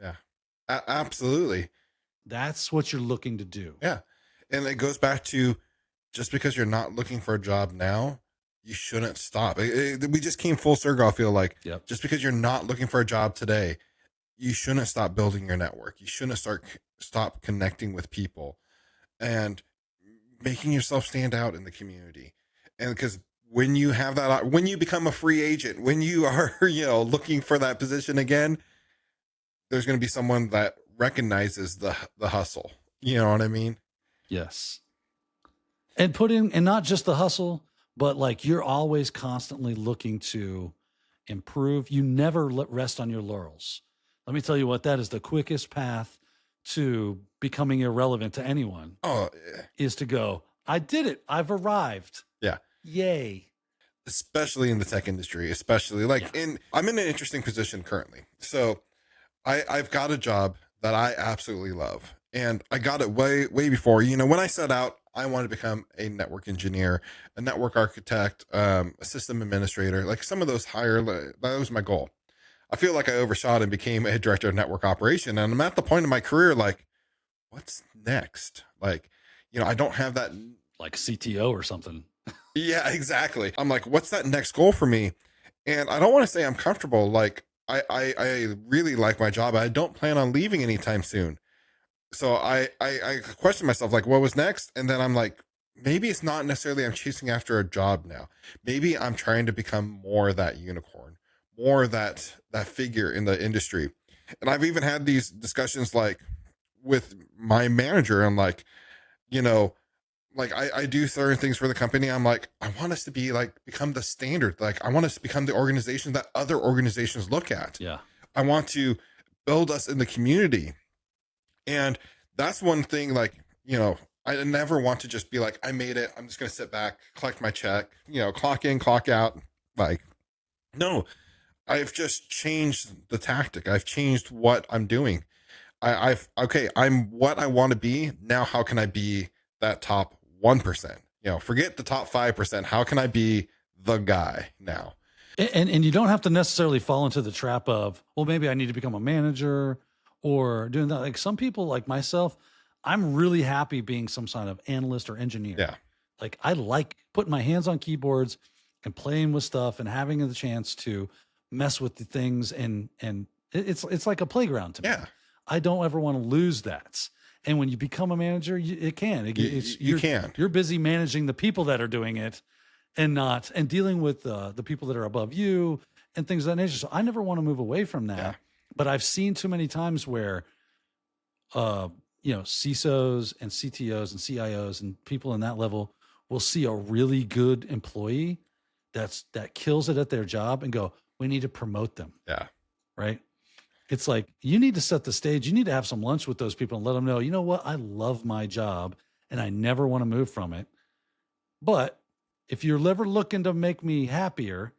Yeah. Absolutely. That's what you're looking to do. Yeah. And it goes back to, just because you're not looking for a job now, you shouldn't stop. We just came full circle. I feel like just because you're not looking for a job today, you shouldn't stop building your network. You shouldn't stop connecting with people and making yourself stand out in the community. And because when you have that, when you become a free agent, when you are, looking for that position again, there's going to be someone that recognizes the hustle. You know what I mean? Yes. And and not just the hustle, but like you're always constantly looking to improve. You never rest on your laurels. Let me tell you what, that is the quickest path to becoming irrelevant to anyone. Oh, is to go, I did it. I've arrived. Yeah. Yay. Especially in the tech industry, I'm in an interesting position currently. So I've got a job that I absolutely love. And I got it way, way before, when I set out, I wanted to become a network engineer, a network architect, a system administrator, like some of those that was my goal. I feel like I overshot and became a director of network operation. And I'm at the point in my career, like, what's next? Like, I don't have that. Like CTO or something. Yeah, exactly. I'm like, what's that next goal for me? And I don't want to say I'm comfortable. Like, I really like my job. I don't plan on leaving anytime soon. So I question myself, like, what was next? And then I'm like, maybe it's not necessarily I'm chasing after a job now. Maybe I'm trying to become more that unicorn, more that figure in the industry. And I've even had these discussions like with my manager. I'm like, I do certain things for the company. I'm like, I want us to be become the standard. Like, I want us to become the organization that other organizations look at. Yeah. I want to build us in the community. And that's one thing, I never want to just be like, I made it. I'm just going to sit back, collect my check, clock in, clock out. No, I've just changed the tactic. I've changed what I'm doing. I'm what I want to be. Now, how can I be that top 1%? Forget the top 5%. How can I be the guy now? And you don't have to necessarily fall into the trap of, well, maybe I need to become a manager or doing that. Like some people like myself, I'm really happy being some kind of analyst or engineer. Yeah. Like I like putting my hands on keyboards and playing with stuff and having the chance to mess with the things. And it's like a playground to me. Yeah. I don't ever want to lose that. And when you become a manager, you can. You're busy managing the people that are doing it and dealing with the people that are above you and things of that nature. So I never want to move away from that. Yeah. But I've seen too many times where, CISOs and CTOs and CIOs and people in that level will see a really good employee that kills it at their job and go, we need to promote them. Yeah. Right. It's like, you need to set the stage. You need to have some lunch with those people and let them know, you know what? I love my job and I never want to move from it. But if you're ever looking to make me happier,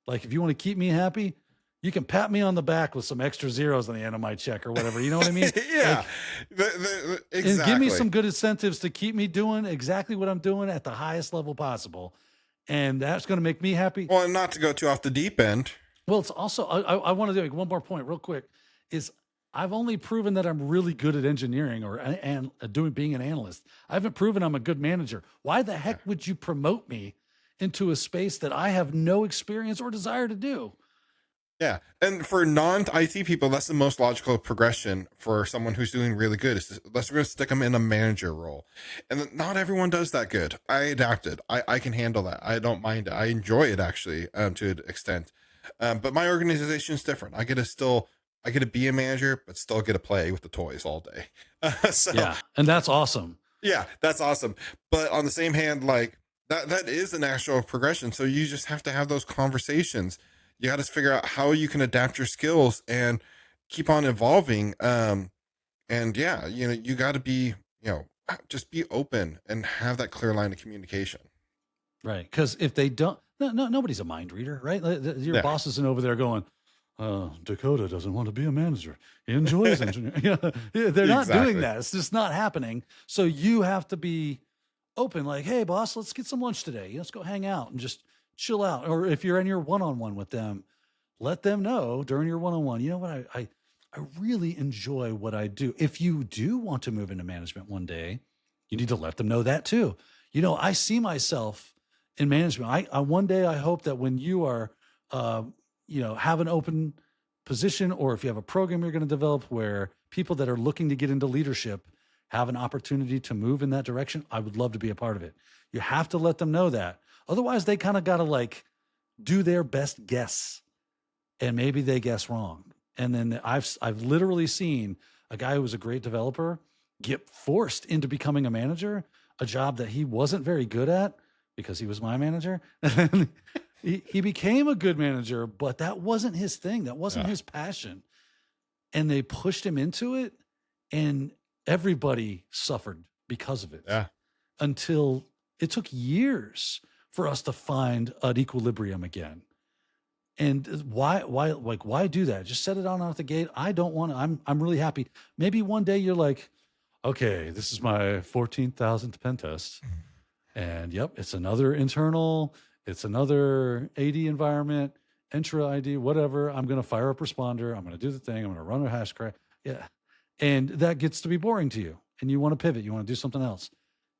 like if you want to keep me happy, you can pat me on the back with some extra zeros on the end of my check or whatever. You know what I mean? Yeah. Exactly. And give me some good incentives to keep me doing exactly what I'm doing at the highest level possible. And that's going to make me happy. Well, and not to go too off the deep end. Well, it's also, I want to do one more point real quick is I've only proven that I'm really good at engineering and being an analyst. I haven't proven I'm a good manager. Why the heck would you promote me into a space that I have no experience or desire to do? Yeah. And for non-IT people, that's the most logical progression for someone who's doing really good. Let's going to stick them in a manager role. And not everyone does that good. I adapted. I can handle that. I don't mind it. I enjoy it actually, to an extent. But my organization is different. I get to be a manager, but still get to play with the toys all day. So, yeah. And that's awesome. Yeah, that's awesome. But on the same hand, like that is a natural progression. So you just have to have those conversations. You got to figure out how you can adapt your skills and keep on evolving. And yeah, you got to be, just be open and have that clear line of communication. Right. Because if they don't, nobody's a mind reader, right? Your boss isn't over there going, Dakota doesn't want to be a manager. He enjoys engineering. They're not doing that. It's just not happening. So you have to be open, like, hey, boss, let's get some lunch today. Let's go hang out and just chill out. Or if you're in your one-on-one with them, let them know during your one-on-one, you know what, I really enjoy what I do. If you do want to move into management one day, you need to let them know that too. I see myself in management. I one day, I hope that when you are, have an open position, or if you have a program you're going to develop where people that are looking to get into leadership have an opportunity to move in that direction, I would love to be a part of it. You have to let them know that. Otherwise, they kind of got to do their best guess, and maybe they guess wrong. And then I've literally seen a guy who was a great developer get forced into becoming a manager, a job that he wasn't very good at because he was my manager. And he became a good manager, but that wasn't his thing. That wasn't his passion. And they pushed him into it, and everybody suffered because of it. Yeah. Until it took years for us to find an equilibrium again. And why do that? Just set it on out the gate. I don't want to, I'm really happy. Maybe one day you're like, okay, this is my 14,000th pen test. And yep, it's another internal, it's another AD environment, Entra ID, whatever. I'm going to fire up responder. I'm going to do the thing. I'm going to run a hash crack. Yeah. And that gets to be boring to you. And you want to pivot. You want to do something else.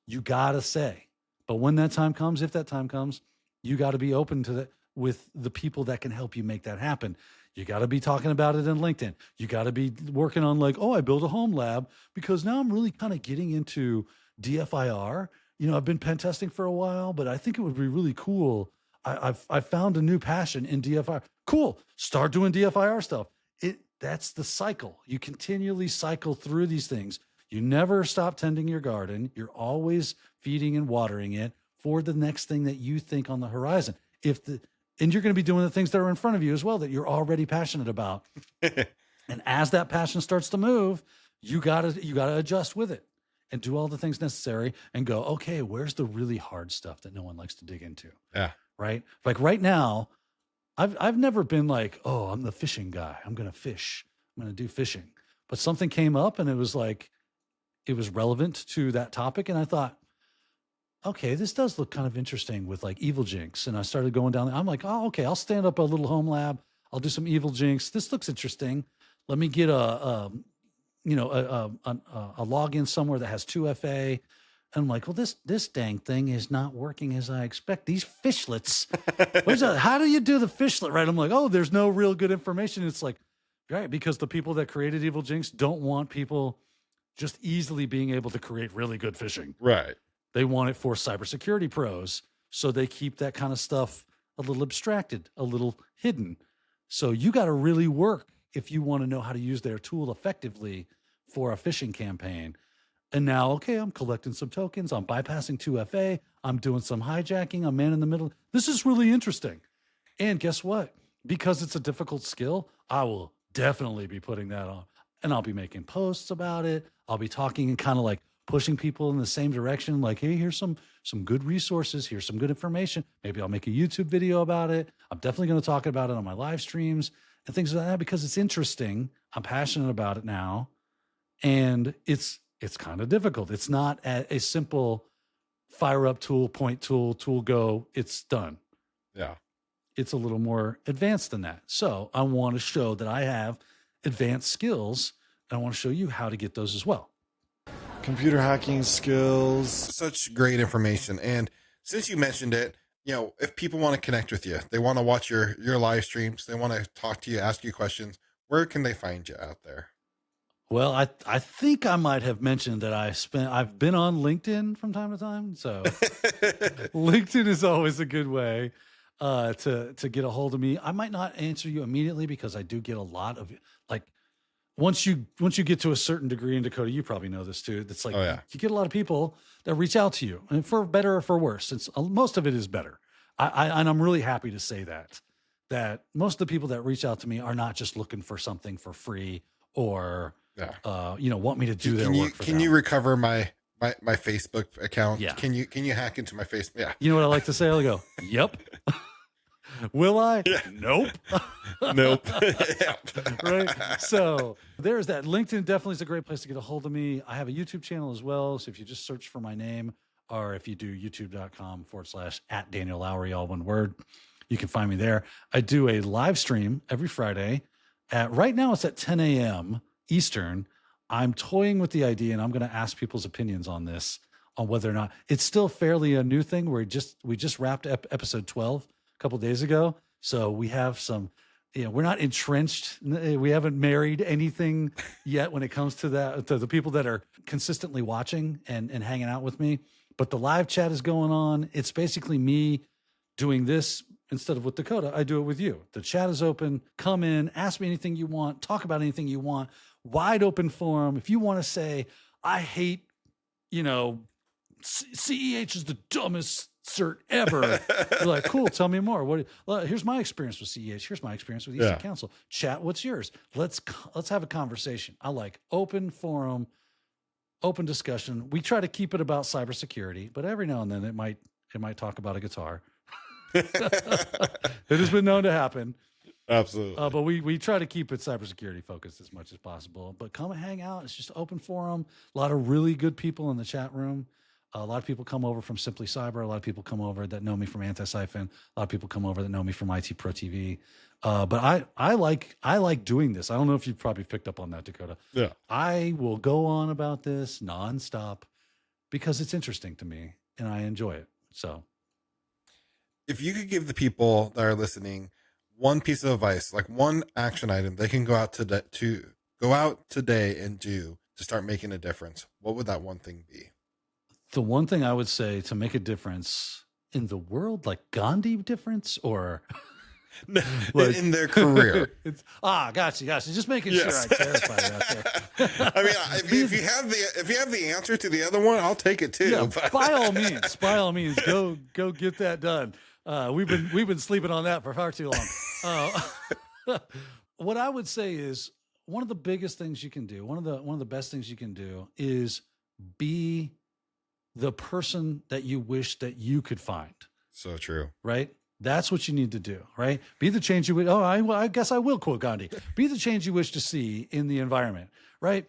You got to say. But when that time comes, if that time comes, you got to be open to that with the people that can help you make that happen. You got to be talking about it in LinkedIn. You got to be working on I built a home lab because now I'm really kind of getting into DFIR. I've been pen testing for a while, but I think it would be really cool. I found a new passion in DFIR. Cool. Start doing DFIR stuff. That's the cycle. You continually cycle through these things. You never stop tending your garden. You're always feeding and watering it for the next thing that you think on the horizon. And you're going to be doing the things that are in front of you as well that you're already passionate about. And as that passion starts to move, you gotta adjust with it and do all the things necessary and go, okay, where's the really hard stuff that no one likes to dig into? Yeah. Right. Like right now, I've never been like, oh, I'm the fishing guy. I'm going to fish. I'm going to do fishing. But something came up and it was relevant to that topic. And I thought, okay, this does look kind of interesting with Evil Jinx. And I started going down there. I'm like, oh, okay, I'll stand up a little home lab. I'll do some Evil Jinx. This looks interesting. Let me get a login somewhere that has 2FA. And I'm like, well, this dang thing is not working as I expect. These fishlets, how do you do the fishlet right? I'm like, oh, there's no real good information. It's like, right, because the people that created Evil Jinx don't want people just easily being able to create really good phishing. Right. They want it for cybersecurity pros. So they keep that kind of stuff a little abstracted, a little hidden. So you got to really work if you want to know how to use their tool effectively for a phishing campaign. And now, okay, I'm collecting some tokens. I'm bypassing 2FA. I'm doing some hijacking. I'm man in the middle. This is really interesting. And guess what? Because it's a difficult skill, I will definitely be putting that on. And I'll be making posts about it. I'll be talking and kind of pushing people in the same direction. Like, hey, here's some good resources. Here's some good information. Maybe I'll make a YouTube video about it. I'm definitely going to talk about it on my live streams and things like that because it's interesting. I'm passionate about it now. And it's kind of difficult. It's not a simple fire up tool, point tool, tool go, it's done. Yeah. It's a little more advanced than that. So I want to show that I have advanced skills. And I want to show you how to get those as well. Computer hacking skills. Such great information. And since you mentioned it, if people want to connect with you, they want to watch your live streams, they want to talk to you, ask you questions, where can they find you out there? Well, I think I might have mentioned that I've been on LinkedIn from time to time. So LinkedIn is always a good way to get a hold of me. I might not answer you immediately because I do get a lot of once you get to a certain degree in Dakota, you probably know this too. That's like, you get a lot of people that reach out to you, and for better or for worse. It's most of it is better. And I'm really happy to say that most of the people that reach out to me are not just looking for something for free or, want me to do their work for them. Can you recover my Facebook account? Yeah. Can you hack into my Facebook? Yeah. You know what I like to say? I'll go, yep. Will I? Yeah. Nope. Nope. Right. So there's that. LinkedIn definitely is a great place to get a hold of me. I have a YouTube channel as well. So if you just search for my name, or if you do youtube.com/@Daniel Lowrie, all one word, you can find me there. I do a live stream every Friday right now it's at 10 a.m. Eastern. I'm toying with the idea, and I'm going to ask people's opinions on this, on whether or not it's still fairly a new thing. We just wrapped episode 12 a couple of days ago. So we have some, we're not entrenched. We haven't married anything yet when it comes to that, to the people that are consistently watching and hanging out with me. But the live chat is going on. It's basically me doing this instead of with Dakota. I do it with you. The chat is open. Come in, ask me anything you want, talk about anything you want. Wide open forum. If you want to say, I hate, CEH is the dumbest cert ever. You're like, cool, tell me more. Here's my experience with CEH. Here's my experience with EC Council. Chat, what's yours? Let's have a conversation. I like open forum, open discussion. We try to keep it about cybersecurity, but every now and then it might talk about a guitar. It has been known to happen. Absolutely. But we try to keep it cybersecurity focused as much as possible. But come and hang out. It's just open forum. A lot of really good people in the chat room. A lot of people come over from Simply Cyber. A lot of people come over that know me from Anti-Siphon. A lot of people come over that know me from IT Pro TV. But I like doing this. I don't know if you've probably picked up on that, Dakota. Yeah. I will go on about this nonstop because it's interesting to me and I enjoy it. So if you could give the people that are listening one piece of advice, like one action item they can go out today and do to start making a difference, what would that one thing be? The one thing I would say to make a difference in the world, like Gandhi difference, or like, in their career. Gotcha. Just making sure I clarify that there. I mean, if you have the answer to the other one, I'll take it too. Yeah, by all means, go get that done. We've been sleeping on that for far too long. What I would say is one of the biggest things you can do, one of the best things you can do is be the person that you wish that you could find. So true. Right? That's what you need to do, right? Be the change you would. Oh, I guess I will quote Gandhi. Be the change you wish to see in the environment, right?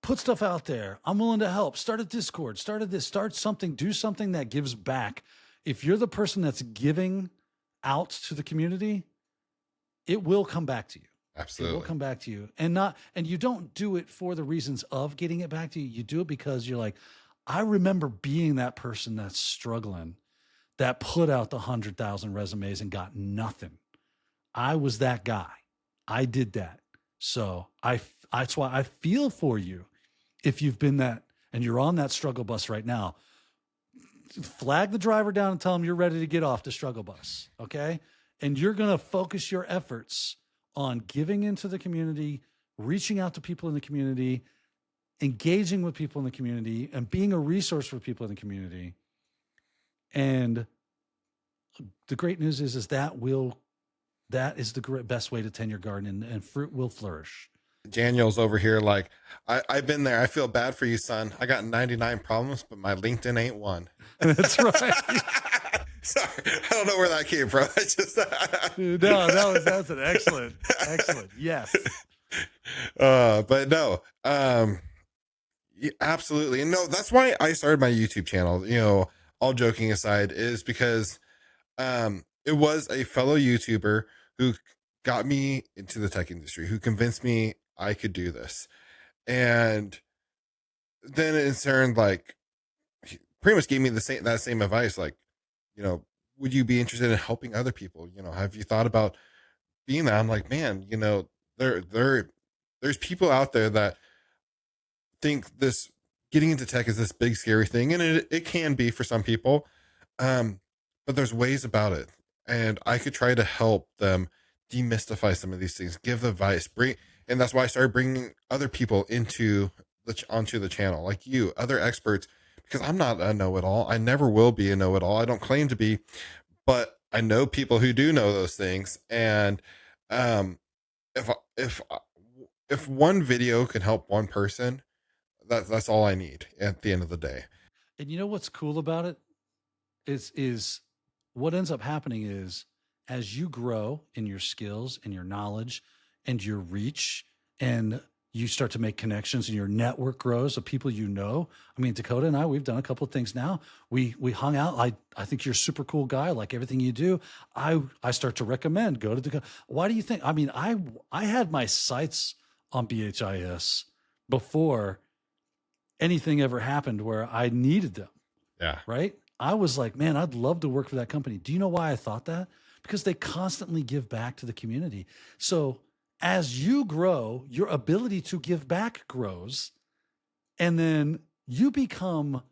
Put stuff out there. I'm willing to help. Start a Discord. Start something. Do something that gives back. If you're the person that's giving out to the community, it will come back to you. Absolutely. It will come back to you. And you don't do it for the reasons of getting it back to you. You do it because you're like, I remember being that person that's struggling, that put out the 100,000 resumes and got nothing. I was that guy. I did that. So that's why I feel for you. If you've been that and you're on that struggle bus right now, flag the driver down and tell him you're ready to get off the struggle bus. Okay. And you're going to focus your efforts on giving into the community, reaching out to people in the community, engaging with people in the community, and being a resource for people in the community. And the great news is that is the best way to tend your garden, and fruit will flourish. Daniel's over here like, I've been there. I feel bad for you, son. I got 99 problems, but my LinkedIn ain't one. That's right. Sorry, I don't know where that came from. I just that's an excellent. Yes. But no, absolutely. And no, that's why I started my YouTube channel. all joking aside, is because it was a fellow YouTuber who got me into the tech industry, who convinced me I could do this. And then in turn, like, he pretty much gave me that same advice, like, you know, would you be interested in helping other people? You know, have you thought about being that? I'm like, man, you know, there's people out there that think this getting into tech is this big scary thing, and it can be for some people. But there's ways about it, and I could try to help them demystify some of these things, give advice, and that's why I started bringing other people onto the channel, like you, other experts, because I'm not a know-it-all. I never will be a know-it-all. I don't claim to be, but I know people who do know those things. And if if one video can help one person, that's all I need at the end of the day. And you know what's cool about it is what ends up happening is as you grow in your skills and your knowledge and your reach, and you start to make connections and your network grows of people you know. I mean, Dakota and I, we've done a couple of things now. We hung out. I think you're a super cool guy. I like everything you do. I start to recommend go to Dakota. Why do you think? I mean, I had my sights on BHIS before anything ever happened where I needed them. Yeah. Right. I was like, man, I'd love to work for that company. Do you know why I thought that? Because they constantly give back to the community. So as you grow, your ability to give back grows, and then you become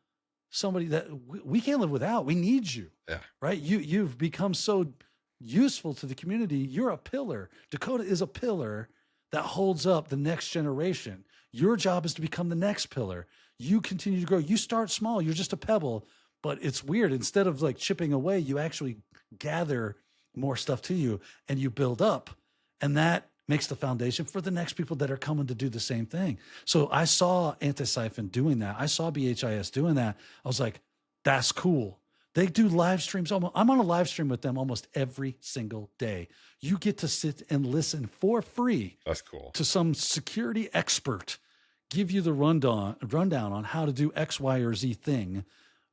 somebody that we can't live without. We need you. Yeah. Right. You've become so useful to the community. You're a pillar. Dakota is a pillar that holds up the next generation. Your job is to become the next pillar. You continue to grow. You start small. You're just a pebble, but it's weird. Instead of like chipping away, you actually gather more stuff to you and you build up, and that makes the foundation for the next people that are coming to do the same thing. So I saw Anti-Siphon doing that. I saw BHIS doing that. I was like, that's cool. They do live streams. I'm on a live stream with them almost every single day. You get to sit and listen for free. That's cool. To some security expert give you the rundown on how to do X, Y, or Z thing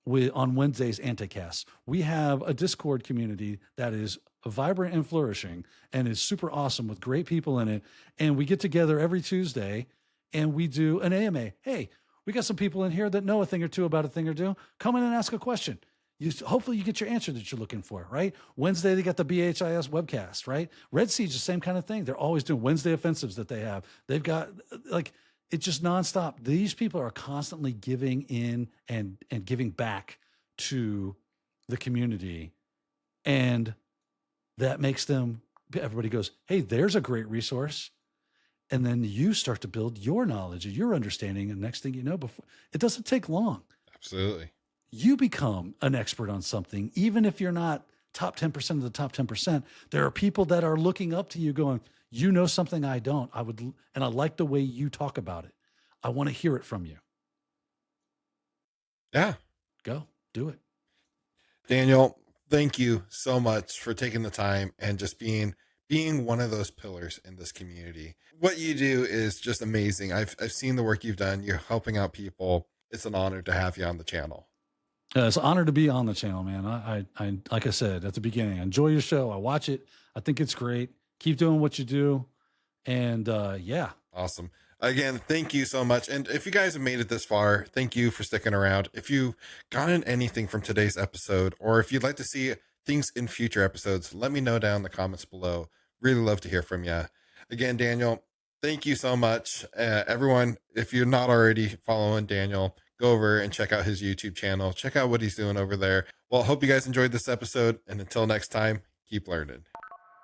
on Wednesday's Anticast. We have a Discord community that is vibrant and flourishing and is super awesome with great people in it. And we get together every Tuesday and we do an AMA. Hey, we got some people in here that know a thing or two about a thing or two. Come in and ask a question. Hopefully you get your answer that you're looking for, right? Wednesday, they got the BHIS webcast, right? Red Siege, the same kind of thing. They're always doing Wednesday offensives that they have. They've got like, it's just nonstop. These people are constantly giving in and giving back to the community. And that makes them, everybody goes, hey, there's a great resource. And then you start to build your knowledge and your understanding. And next thing you know, it doesn't take long. Absolutely. You become an expert on something, even if you're not top 10% of the top 10%. There are people that are looking up to you going, you know something I don't. And I like the way you talk about it. I want to hear it from you. Yeah. Go do it. Daniel, thank you so much for taking the time and just being one of those pillars in this community. What you do is just amazing. I've seen the work you've done. You're helping out people. It's an honor to have you on the channel. It's an honor to be on the channel, man. I like I said at the beginning, I enjoy your show. I watch it. I think it's great. Keep doing what you do. And yeah. Awesome. Again, thank you so much. And if you guys have made it this far, thank you for sticking around. If you've gotten anything from today's episode, or if you'd like to see things in future episodes, let me know down in the comments below. Really love to hear from you. Again, Daniel, thank you so much. Everyone, if you're not already following Daniel, go over and check out his YouTube channel. Check out what he's doing over there. Well, I hope you guys enjoyed this episode. And until next time, keep learning.